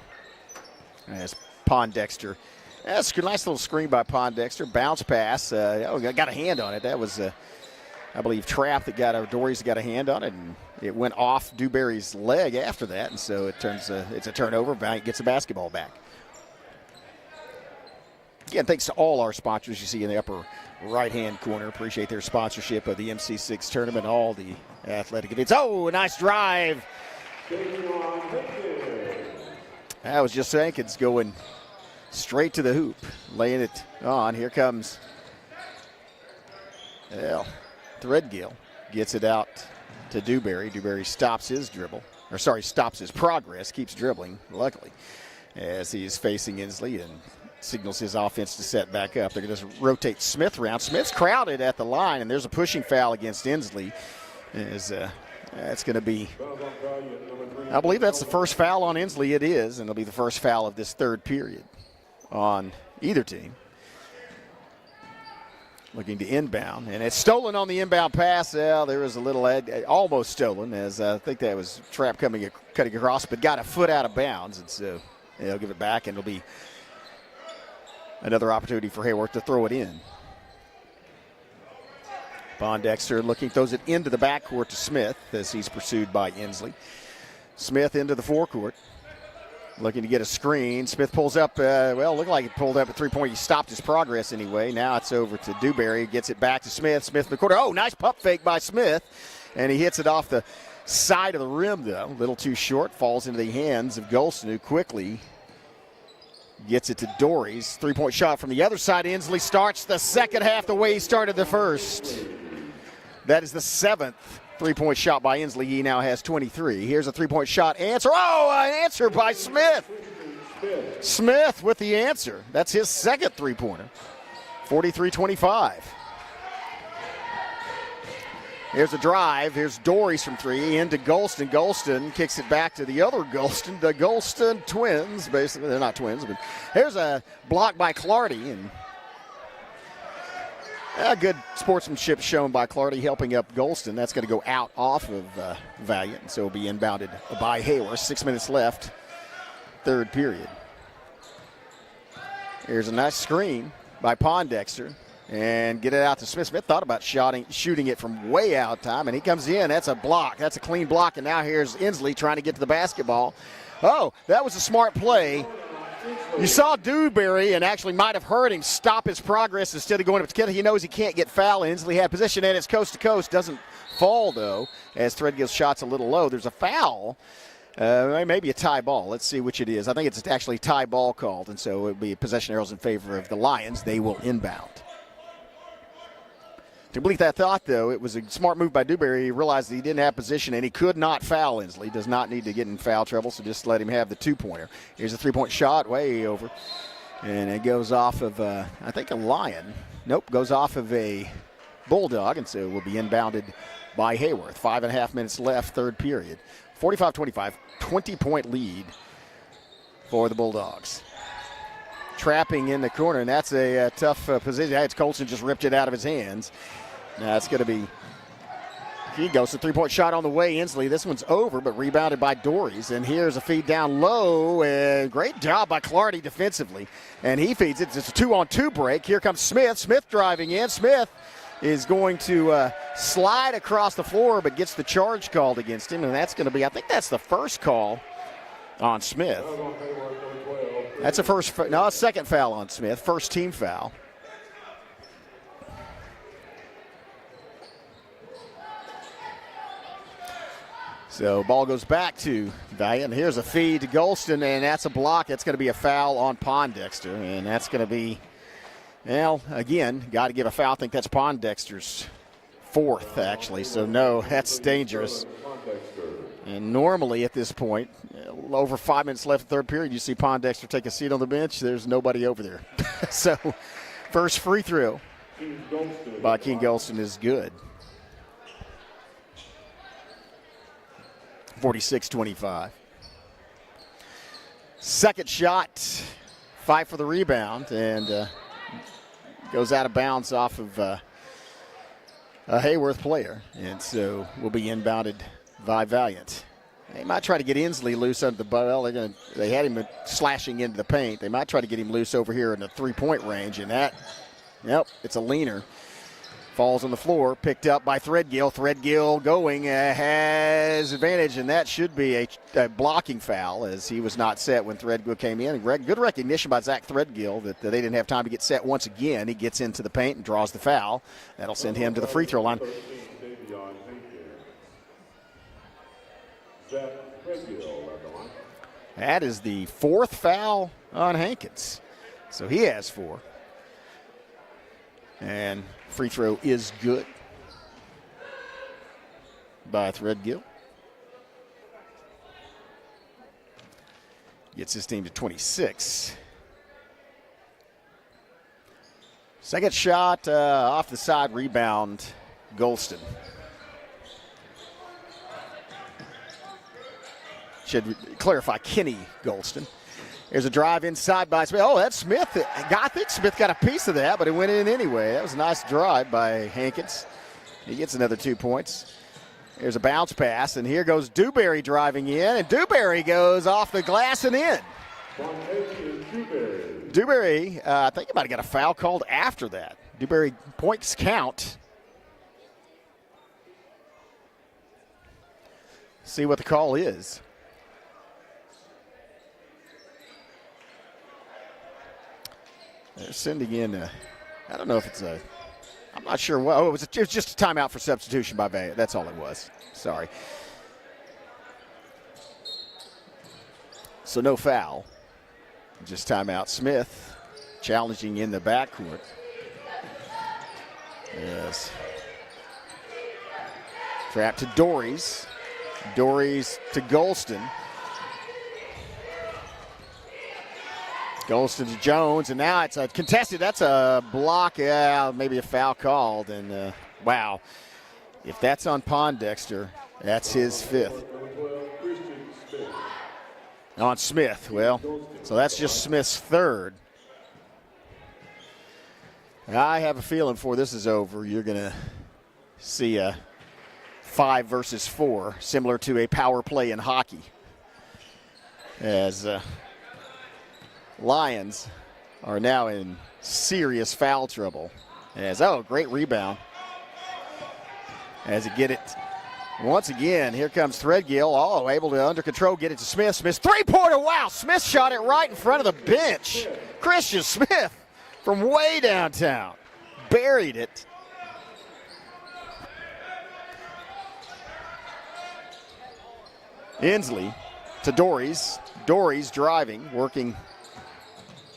as Pondexter. That's a nice little screen by Pondexter. Bounce pass. Got a hand on it. That was, I believe, Trapp that Dory's got a hand on it, and it went off Dewberry's leg after that, and so it's a turnover. Valliant gets the basketball back. Again, thanks to all our sponsors you see in the upper right-hand corner. Appreciate their sponsorship of the MC6 tournament, all the athletic events. Oh, a nice drive. That was just Hankins going straight to the hoop, laying it on. Here comes Threadgill. Gets it out to Dewberry. Dewberry stops his progress, keeps dribbling, luckily, as he is facing Inslee and signals his offense to set back up. They're going to rotate Smith around. Smith's crowded at the line, and there's a pushing foul against Inslee. That's going to be, I believe that's the first foul on Inslee. It is, and it'll be the first foul of this third period on either team. Looking to inbound, and it's stolen on the inbound pass. There was a little almost stolen, as I think that was Trapp cutting across, but got a foot out of bounds, and so they'll give it back, and it'll be another opportunity for Haworth to throw it in. Pondexter throws it into the backcourt to Smith as he's pursued by Inslee. Smith into the forecourt, looking to get a screen. Smith pulls up, looked like he pulled up a 3-point. He stopped his progress anyway. Now it's over to Dewberry, gets it back to Smith. Smith in the corner. Oh, nice pump fake by Smith, and he hits it off the side of the rim, though. A little too short, falls into the hands of Golston, who quickly gets it to Dory's. 3-point shot from the other side. Inslee starts the second half the way he started the first. That is the 7th 3-point shot by Inslee. He now has 23. Here's a 3-point shot answer. Oh, an answer by Smith. Smith with the answer. That's his second 3-pointer. 43-25. Here's a drive. Here's Dory's from 3 into Golston. Golston kicks it back to the other Golston. The Golston twins, basically. They're not twins, but here's a block by Clardy, and good sportsmanship shown by Clardy, helping up Golston. That's going to go out off of Valliant, so it'll be inbounded by Haworth. 6 minutes left, third period. Here's a nice screen by Pondexter, and get it out to Smith. Smith thought about shooting it from way out time, and he comes in. That's a block. That's a clean block, and now here's Inslee trying to get to the basketball. Oh, that was a smart play You saw Dewberry, and actually might have heard him stop his progress instead of going up to kill. He knows he can't get foul. Inslee had position, and it's coast to coast. Doesn't fall, though, as Threadgill's shot's a little low. There's a foul. Maybe a tie ball. Let's see which it is. I think it's actually tie ball called, and so it would be possession arrows in favor of the Lions. They will inbound. To complete that thought, though, it was a smart move by Dewberry. He realized that he didn't have position, and he could not foul Inslee. He does not need to get in foul trouble, so just let him have the two-pointer. Here's a three-point shot, way over. And it goes off of, I think, a Lion. Nope, goes off of a Bulldog, and so it will be inbounded by Haworth. 5.5 minutes left, third period. 45-25, 20-point lead for the Bulldogs. Trapping in the corner, and that's a tough position. It's Colson just ripped it out of his hands. Now it's going to be, he goes to three-point shot on the way. Inslee, this one's over, but rebounded by Dories. And here's a feed down low. Great job by Clardy defensively. And he feeds it. It's a 2-on-2 break. Here comes Smith. Smith driving in. Smith is going to slide across the floor, but gets the charge called against him. And that's going to be, I think that's the first call on Smith. That's a second foul on Smith. First team foul. So ball goes back to Valliant. Here's a feed to Golston, and that's a block. That's going to be a foul on Pondexter, and that's going to be, well, again, got to give a foul. I think that's Pondexter's fourth, actually. So, no, that's dangerous. And normally at this point, over 5 minutes left in the third period, you see Pondexter take a seat on the bench. There's nobody over there. So, first free throw by King Golston is good. 46-25. Second shot, fight for the rebound, and goes out of bounds off of a Haworth player. And so will be inbounded by Valliant. They might try to get Inslee loose under the bell. They had him slashing into the paint. They might try to get him loose over here in the three-point range, and that, yep, it's a leaner. Falls on the floor, picked up by Threadgill. Threadgill going, has advantage, and that should be a blocking foul, as he was not set when Threadgill came in. Good recognition by Zach Threadgill that they didn't have time to get set once again. He gets into the paint and draws the foul. That'll send him to the free throw line. That is the fourth foul on Hankins. So he has 4. And free throw is good by Threadgill. Gets his team to 26. Second shot off the side, rebound, Golston. Should clarify, Kenny Golston. There's a drive inside by Smith. Oh, that's Smith. I think Smith got a piece of that, but it went in anyway. That was a nice drive by Hankins. He gets another 2 points. There's a bounce pass, and here goes Dewberry driving in, and Dewberry goes off the glass and in. Dewberry, I think he might have got a foul called after that. Dewberry points count. See what the call is. They're sending in, I don't know if it's I'm not sure what. Oh, it was just a timeout for substitution by Valliant. That's all it was. Sorry. So no foul. Just timeout. Smith challenging in the backcourt. Yes. Trap to Dories. Dories to Golston. Golston to Jones, and now it's a contested. That's a block. Yeah, maybe a foul called. And, wow, if that's on Pondexter, that's his 5th. On Smith, well, so that's just Smith's 3rd. I have a feeling before this is over, you're going to see a 5 versus 4, similar to a power play in hockey. As Lions are now in serious foul trouble. As, oh, great rebound. As he get it Once again, here comes Threadgill. Oh, able to under control, get it to Smith. Smith, three-pointer, wow. Smith shot it right in front of the bench. Christian Smith from way downtown. Buried it. Inslee to Dories. Dories driving, working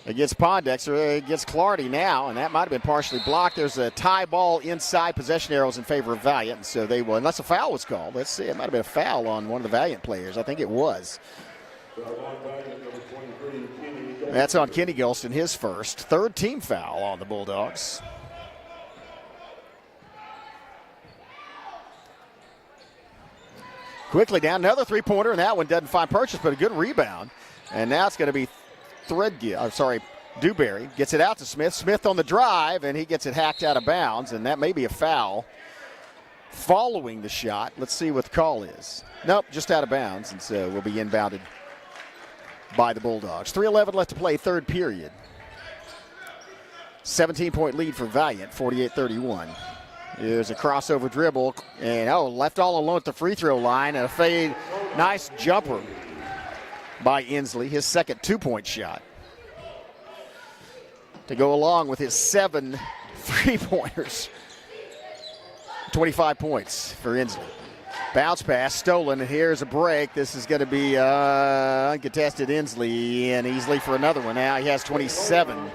against Pondexter, against Clardy now, and that might have been partially blocked. There's a tie ball inside, possession arrows in favor of Valliant, and so they will, unless a foul was called. Let's see, it might have been a foul on one of the Valliant players. I think it was. That's on Kenny Gulston, his first. Third team foul on the Bulldogs. Quickly down, another three-pointer, and that one doesn't find purchase, but a good rebound. And now it's going to be Dewberry gets it out to Smith. Smith on the drive, and he gets it hacked out of bounds, and that may be a foul following the shot. Let's see what the call is. Nope, just out of bounds, and so will be inbounded by the Bulldogs. 3:11 left to play, third period. 17-point lead for Valliant, 48-31. There's a crossover dribble, and left all alone at the free throw line, and a fade, nice jumper by Inslee, his second two-point shot, to go along with his 7 three-pointers. 25 points for Inslee. Bounce pass, stolen, and here's a break. This is going to be uncontested Inslee, and Easley for another one now. He has 27.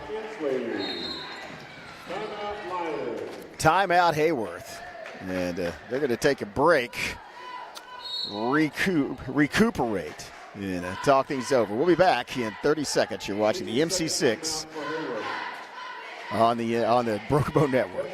Timeout Haworth. And they're going to take a break, recuperate, and talk things over. We'll be back in 30 seconds. You're watching the MC6 on the Broken Bow Network.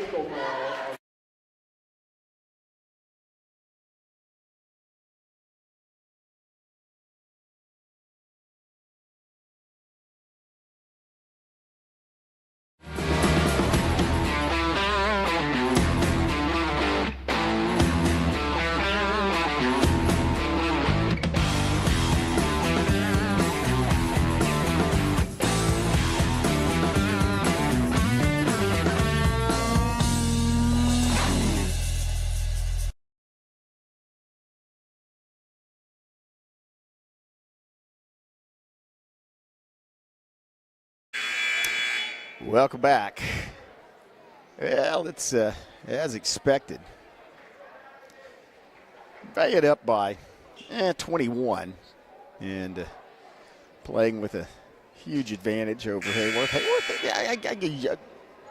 Welcome back. Well, it's as expected. Valliant up by 21, and playing with a huge advantage over Haworth. Haworth,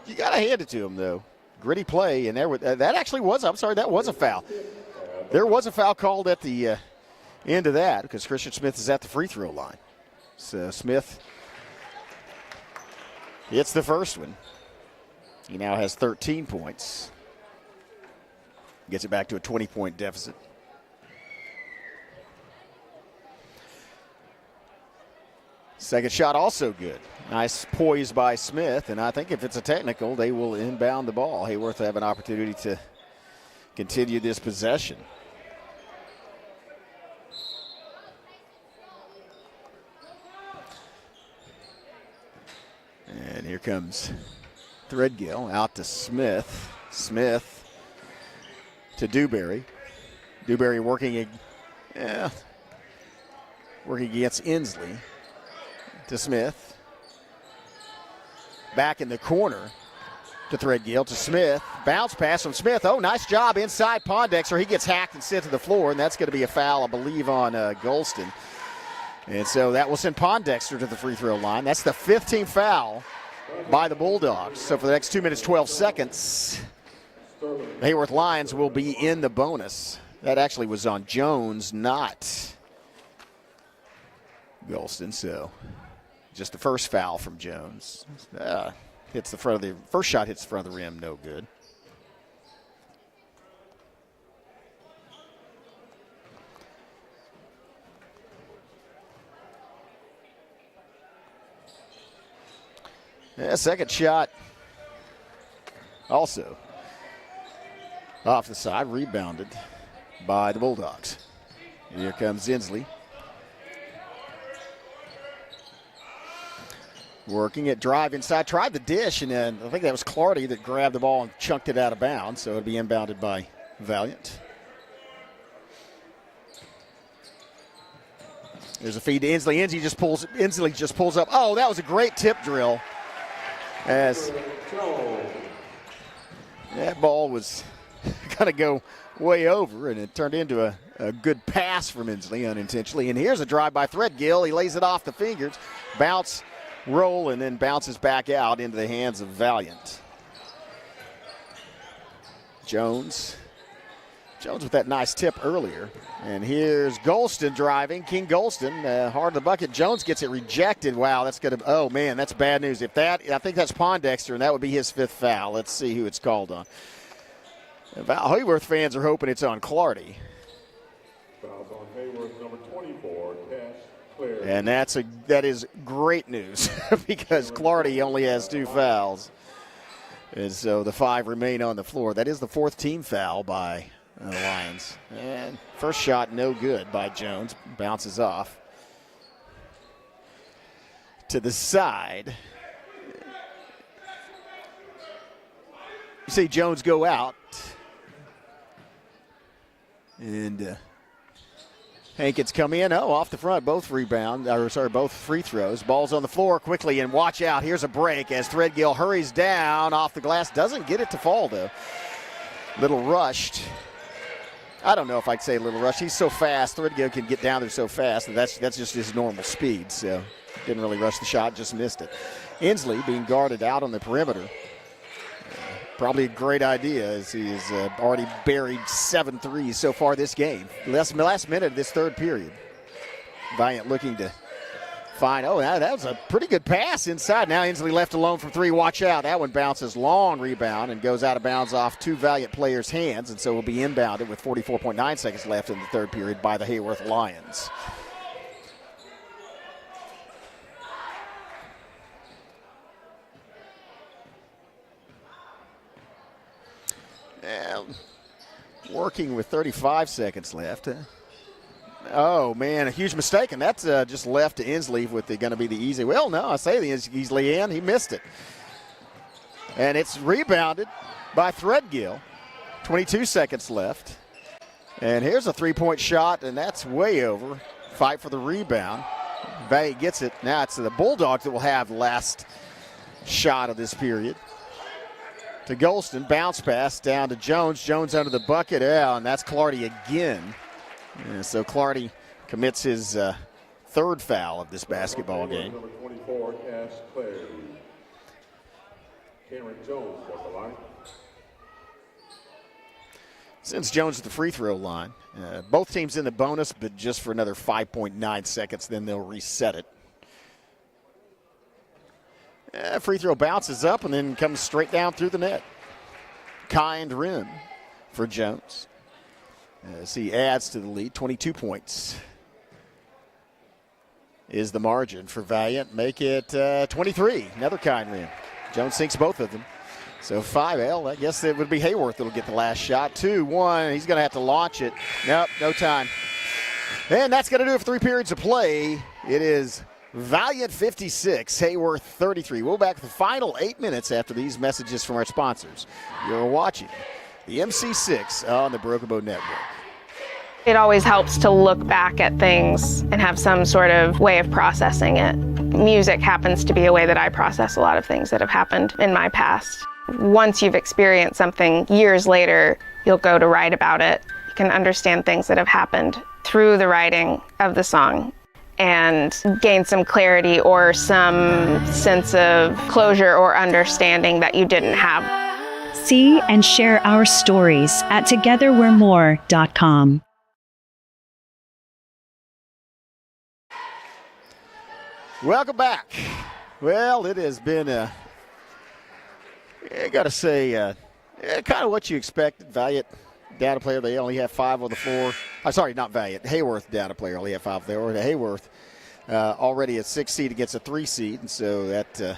you got to hand it to him, though. Gritty play, and that actually was, that was a foul. There was a foul called at the end of that because Christian Smith is at the free throw line. So Smith hits the first one. He now has 13 points. Gets it back to a 20-point deficit. Second shot also good. Nice poise by Smith, and I think if it's a technical, they will inbound the ball. Haworth will have an opportunity to continue this possession. And here comes Threadgill out to Smith. Smith to Dewberry. Dewberry working against Inslee. To Smith. Back in the corner to Threadgill to Smith. Bounce pass from Smith. Oh, nice job inside Pondexter. He gets hacked and sent to the floor, and that's going to be a foul, I believe, on Golston. And so that will send Pondexter to the free throw line. That's the 15th foul by the Bulldogs. So for the next 2 minutes, 12 seconds, the Haworth Lions will be in the bonus. That actually was on Jones, not Golston. So just the first foul from Jones. Hits the front of the first shot, hits the front of the rim, no good. Yeah, second shot also off the side, rebounded by the Bulldogs. Here comes Inslee. Working it, drive inside, tried the dish, and then I think that was Clardy that grabbed the ball and chunked it out of bounds, so it'll be inbounded by Valliant. There's a feed to Inslee. Inslee just pulls up. Oh, that was a great tip drill. As that ball was going to go way over, and it turned into a good pass from Inslee unintentionally. And here's a drive by Threadgill. He lays it off the fingers, bounce, roll, and then bounces back out into the hands of Valliant. Jones with that nice tip earlier. And here's Golston driving. King Golston, hard to the bucket. Jones gets it rejected. Wow, that's going to, oh man, that's bad news. I think that's Pondexter, and that would be his 5th foul. Let's see who it's called on. Haworth fans are hoping it's on Clardy. Fouls on Haworth, number 24, Cash Clare. And that is great news because Clardy only has 2 fouls. And so the 5 remain on the floor. That is the 4th team foul by the Lions. And first shot no good by Jones. Bounces off to the side. You see Jones go out. And Hankins come in. Oh, off the front. Both free throws. Ball's on the floor quickly, and watch out. Here's a break as Threadgill hurries down off the glass. Doesn't get it to fall, though. Little rushed. I don't know if I'd say a little rushed. He's so fast. Threadgill can get down there so fast. That's just his normal speed. So didn't really rush the shot, just missed it. Inslee being guarded out on the perimeter. Probably a great idea as he has already buried 7 threes so far this game. Last minute of this 3rd period. Valliant looking to find, that was a pretty good pass inside. Now Inslee left alone from 3. Watch out. That one bounces, long rebound, and goes out of bounds off 2 Valliant players' hands, and so will be inbounded with 44.9 seconds left in the 3rd period by the Haworth Lions. Working with 35 seconds left. Oh, man, a huge mistake, and that's just left to Inslee with going to be the easy. Well, no, I say the easily in. He missed it. And it's rebounded by Threadgill. 22 seconds left. And here's a 3-point shot, and that's way over. Fight for the rebound. Valliant gets it. Now it's the Bulldogs that will have the last shot of this period. To Golston, bounce pass down to Jones. Jones under the bucket, and that's Clardy again. And so Clardy commits his 3rd foul of this basketball game. Number 24, Cash Clare. Cameron Jones at the line. Sends Jones to the free throw line. Both teams in the bonus, but just for another 5.9 seconds, then they'll reset it. Free throw bounces up and then comes straight down through the net. Kind rim for Jones. As he adds to the lead, 22 points is the margin for Valliant. Make it 23. Another kind rim. Jones sinks both of them. So 5L, I guess it would be Haworth that'll get the last shot. 2-1, he's going to have to launch it. Nope, no time. And that's going to do it for 3 periods of play. It is Valliant 56, Haworth 33. We'll be back with the final 8 minutes after these messages from our sponsors. You're watching the MC6 on the Broken Bow Network. It always helps to look back at things and have some sort of way of processing it. Music happens to be a way that I process a lot of things that have happened in my past. Once you've experienced something years later, you'll go to write about it. You can understand things that have happened through the writing of the song and gain some clarity or some sense of closure or understanding that you didn't have. See and share our stories at togetherwe'remore.com. Welcome back. Well, it has been I got to say, kind of what you expected. Valliant data player, they only have 5 on the floor. Sorry, not Valliant. Haworth data player only have 5 there. Or Haworth already a 6 seed against a 3 seed, and so that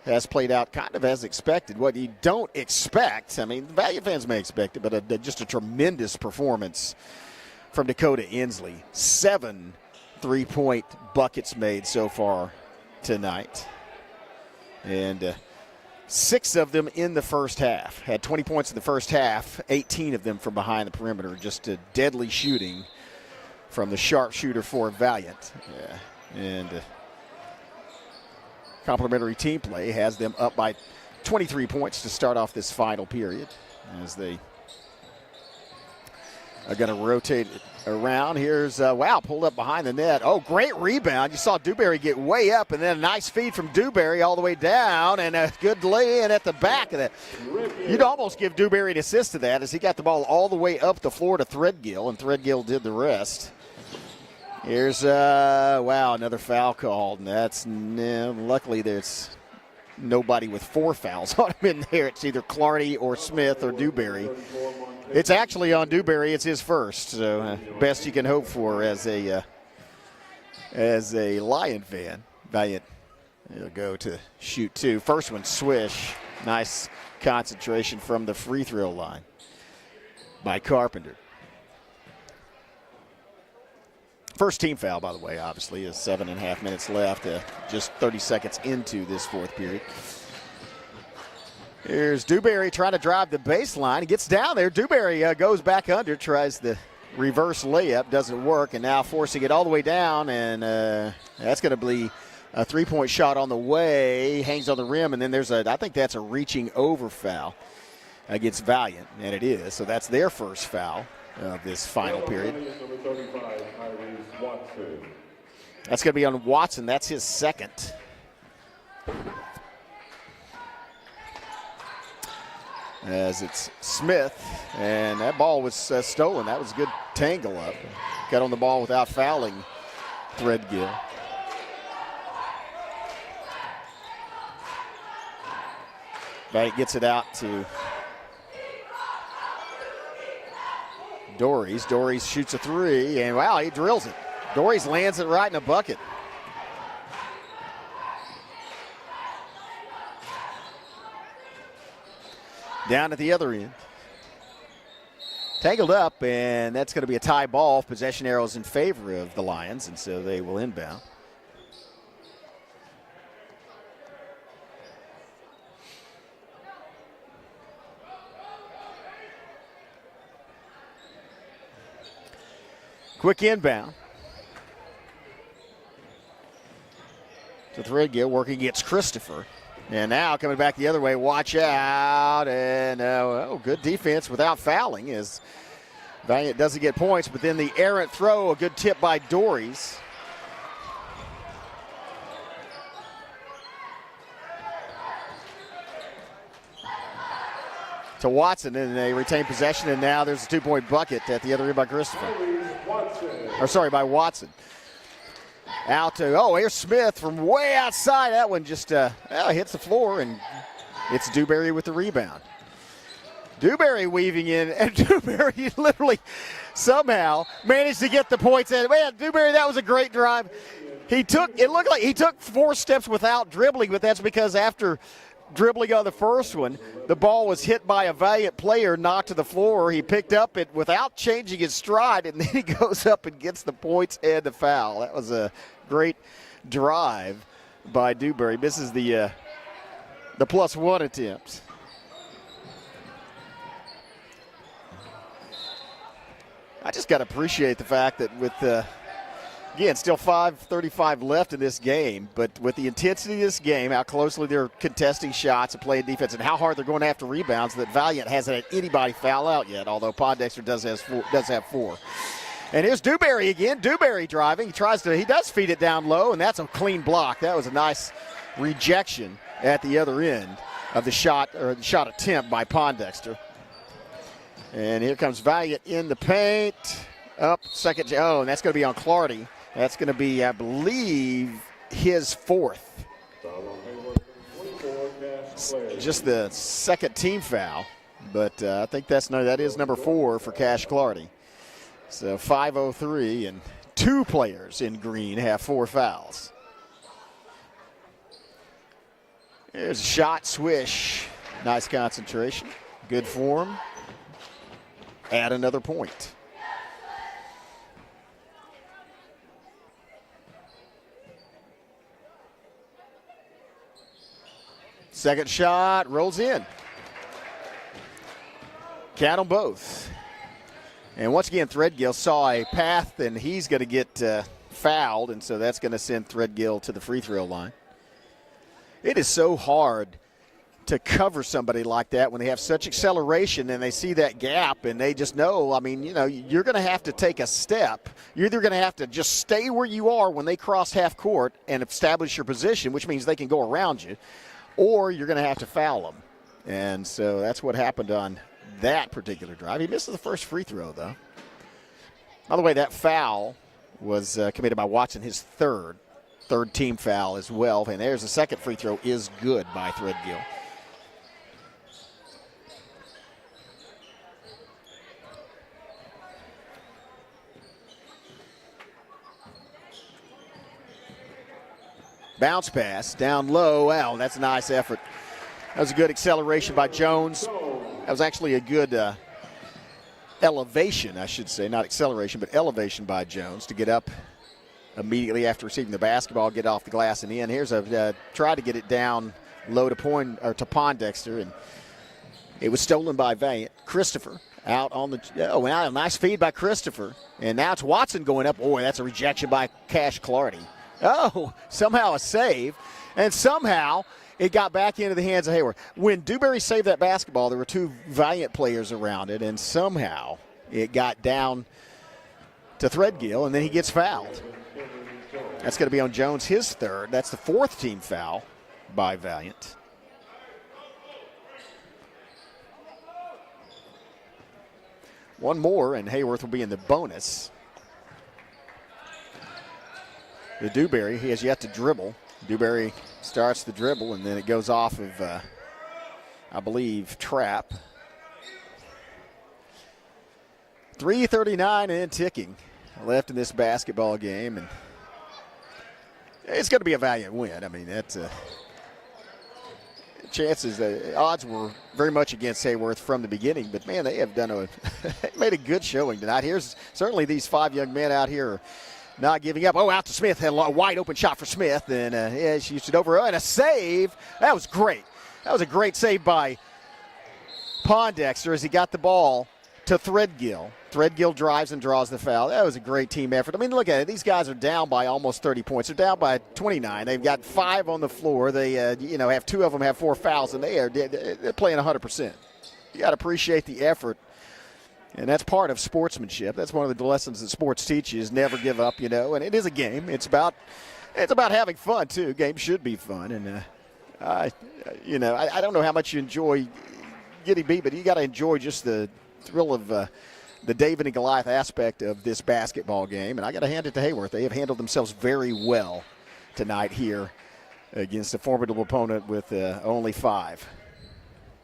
has played out kind of as expected. What you don't expect, I mean, Valliant fans may expect it, but just a tremendous performance from Dakota Inslee. 7 3-point buckets made so far tonight. And 6 of them in the first half. Had 20 points in the first half, 18 of them from behind the perimeter. Just a deadly shooting from the sharpshooter for Valliant. Yeah. And complimentary team play has them up by 23 points to start off this final period as they are going to rotate it around. Here's, wow, pulled up behind the net. Oh, great rebound. You saw Dewberry get way up, and then a nice feed from Dewberry all the way down, and a good lay-in at the back of that. You'd almost give Dewberry an assist to that as he got the ball all the way up the floor to Threadgill, and Threadgill did the rest. Here's, wow, another foul called, and that's, luckily there's nobody with 4 fouls on him in there. It's either Clardy or Smith or Dewberry. It's actually on Dewberry. It's his first, so best you can hope for as a Lion fan. Valliant will go to shoot 2. First one, swish. Nice concentration from the free throw line by Carpenter. First team foul, by the way, obviously, is 7.5 minutes left, just 30 seconds into this fourth period. Here's Dewberry trying to drive the baseline. He gets down there. Dewberry goes back under, tries the reverse layup, doesn't work, and now forcing it all the way down, and that's going to be a 3-point shot on the way. Hangs on the rim, and then there's I think that's a reaching over foul against Valliant, and it is. So that's their first foul of this final period. That's going to be on Watson. That's his second. As it's Smith, and that ball was stolen. That was a good tangle up. Got on the ball without fouling Threadgill. Valliant gets it out to Dorries. Dorries shoots a 3, and wow, he drills it. Dorries lands it right in a bucket. Down at the other end. Tangled up, and that's going to be a tie ball. Possession arrows in favor of the Lions, and so they will inbound. Quick inbound. To Threadgill working against Christopher. And now coming back the other way, watch out, and good defense without fouling as Valliant doesn't get points, but then the errant throw, a good tip by Dorries. To Watson, and they retain possession, and now there's a 2-point bucket at the other end by Christopher. Or sorry, by Watson. Out to, here's Smith from way outside. That one just hits the floor, and it's Dewberry with the rebound. Dewberry weaving in, and Dewberry literally somehow managed to get the points in. Man, Dewberry, that was a great drive. It looked like he took 4 steps without dribbling, but that's because after dribbling on the first one, the ball was hit by a Valliant player, knocked to the floor. He picked up it without changing his stride, and then he goes up and gets the points and the foul. That was a great drive by Dewberry. Misses the +1 attempt. I just got to appreciate the fact that with again, still 5:35 left in this game, but with the intensity of this game, how closely they're contesting shots and playing defense, and how hard they're going after rebounds, that Valliant hasn't had anybody foul out yet, although Pondexter does have 4. And here's Dewberry again. Dewberry driving. He does feed it down low, and that's a clean block. That was a nice rejection at the other end of the shot, or the shot attempt by Pondexter. And here comes Valliant in the paint. Up second. Oh, and that's going to be on Clardy. That's going to be, I believe, his 4th. Just the second team foul, but I think that is number 4 for Cash Clardy. So 5:03, and 2 players in green have 4 fouls. There's a shot, swish. Nice concentration. Good form. Add another point. Second shot rolls in. Count them both. And once again, Threadgill saw a path, and he's going to get fouled, and so that's going to send Threadgill to the free throw line. It is so hard to cover somebody like that when they have such acceleration and they see that gap and they just know, I mean, you know, you're going to have to take a step. You're either going to have to just stay where you are when they cross half court and establish your position, which means they can go around you, or you're going to have to foul them. And so that's what happened on that particular drive. He missed the first free throw, though. By the way, that foul was committed by Watson, his third team foul as well. And there's the second free throw is good by Threadgill. Bounce pass down low. Wow, that's a nice effort. That was a good acceleration by Jones. That was actually a good elevation, I should say. Not acceleration, but elevation by Jones to get up immediately after receiving the basketball, get off the glass and in. Here's a try to get it down low to Pondexter, and it was stolen by Valliant. Christopher out on the wow, nice feed by Christopher. And now it's Watson going up. Boy, that's a rejection by Cash Clardy. Oh, somehow a save, and somehow it got back into the hands of Haworth. When Dewberry saved that basketball, there were two Valliant players around it, and somehow it got down to Threadgill, and then he gets fouled. That's going to be on Jones, his third. That's the fourth team foul by Valliant. One more, and Haworth will be in the bonus. The Dewberry, he has yet to dribble. Dewberry starts the dribble, and then it goes off of, I believe, Trapp. 3:39 and ticking left in this basketball game, and it's going to be a Valliant win. I mean, that's chances. The odds were very much against Haworth from the beginning, but man, they have done made a good showing tonight. Here's certainly these five young men out here. Not giving up. Oh, out to Smith. Had a wide open shot for Smith. And yeah, she used it over. And a save. That was great. That was a great save by Pondexter as he got the ball to Threadgill. Threadgill drives and draws the foul. That was a great team effort. I mean, look at it. These guys are down by almost 30 points. They're down by 29. They've got 5 on the floor. They, have 2 of them have 4 fouls, and they're playing 100%. You got to appreciate the effort. And that's part of sportsmanship. That's one of the lessons that sports teaches. Never give up, and it is a game. It's about having fun, too. Games should be fun. And, I don't know how much you enjoy getting beat, but you got to enjoy just the thrill of the David and Goliath aspect of this basketball game. And I got to hand it to Haworth. They have handled themselves very well tonight here against a formidable opponent with only 5.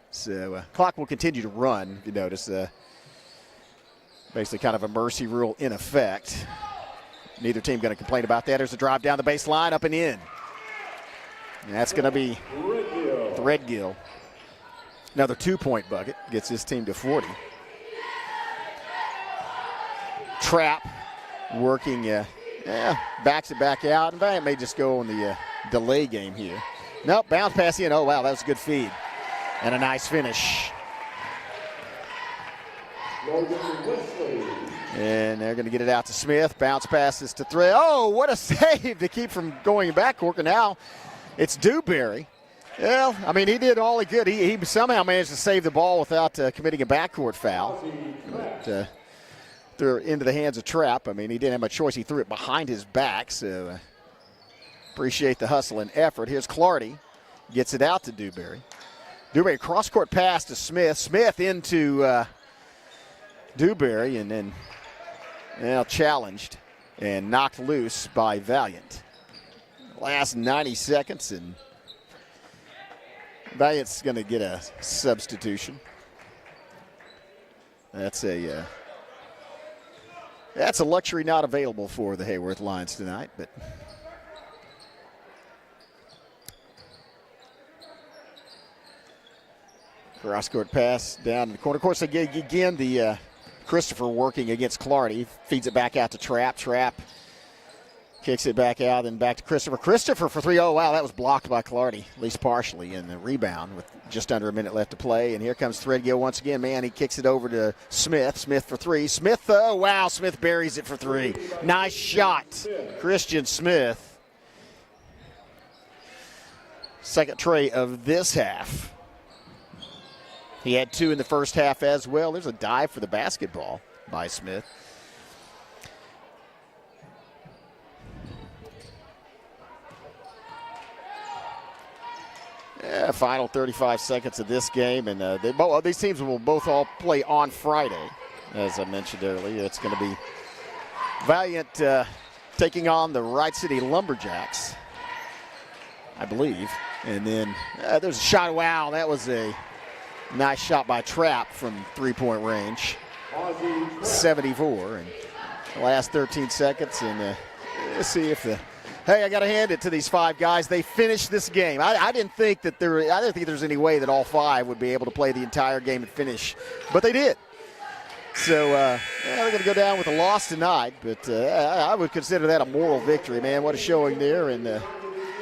So clock will continue to run, if you notice. Basically kind of a mercy rule in effect. Neither team going to complain about that. There's a drive down the baseline, up and in. And that's going to be Threadgill. Another 2-point bucket. Gets his team to 40. Trapp working, backs it back out. And Valliant may just go on the delay game here. Nope, bounce pass in. Oh, wow, that was a good feed. And a nice finish. And they're going to get it out to Smith. Bounce passes to Thread. Oh, what a save to keep from going backcourt. And now it's Dewberry. Well, I mean, he did all he could. He somehow managed to save the ball without committing a backcourt foul. But, threw it into the hands of Trapp. I mean, he didn't have much choice. He threw it behind his back. So appreciate the hustle and effort. Here's Clardy. Gets it out to Dewberry. Dewberry cross-court pass to Smith. Smith into Dewberry, and then challenged and knocked loose by Valliant. Last 90 seconds, and Valliant's going to get a substitution. That's a luxury not available for the Haworth Lions tonight, but cross-court pass down in the corner. Of course, again, the Christopher working against Clardy. Feeds it back out to Trapp. Trapp Kicks it back out and back to Christopher. Christopher for three. Oh, wow, that was blocked by Clardy, at least partially, in the rebound with just under a minute left to play. And here comes Threadgill once again. Man, he kicks it over to Smith. Smith for three. Smith, oh, wow, Smith buries it for three. Nice shot, Christian Smith. Second tray of this half. He had two in the first half as well. There's a dive for the basketball by Smith. Yeah, final 35 seconds of this game, and these teams will both all play on Friday, as I mentioned earlier. It's going to be Valliant taking on the Wright City Lumberjacks, I believe. And then there's a shot. Wow, that was a nice shot by Trapp from three-point range. 74, and the last 13 seconds, and let's see if the. Hey, I got to hand it to these five guys. They finished this game. I didn't think that I didn't think there's any way that all five would be able to play the entire game and finish, but they did. So they're going to go down with a loss tonight, but I would consider that a moral victory, man. What a showing there. And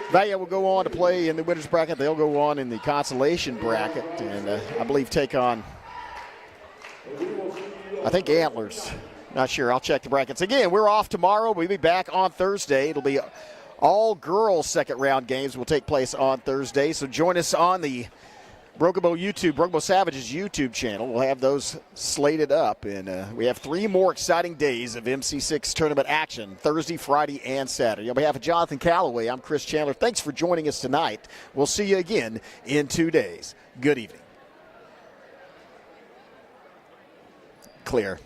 Valliant will go on to play in the winners bracket. They'll go on in the consolation bracket, and I believe take on, I think, Antlers. Not sure. I'll check the brackets. Again, we're off tomorrow. We'll be back on Thursday. It'll be all girls second round games will take place on Thursday. So join us on the Broken Bow Savages YouTube channel. We'll have those slated up. And we have 3 more exciting days of MC6 tournament action, Thursday, Friday, and Saturday. On behalf of Jonathan Calloway, I'm Chris Chandler. Thanks for joining us tonight. We'll see you again in 2 days. Good evening. Clear.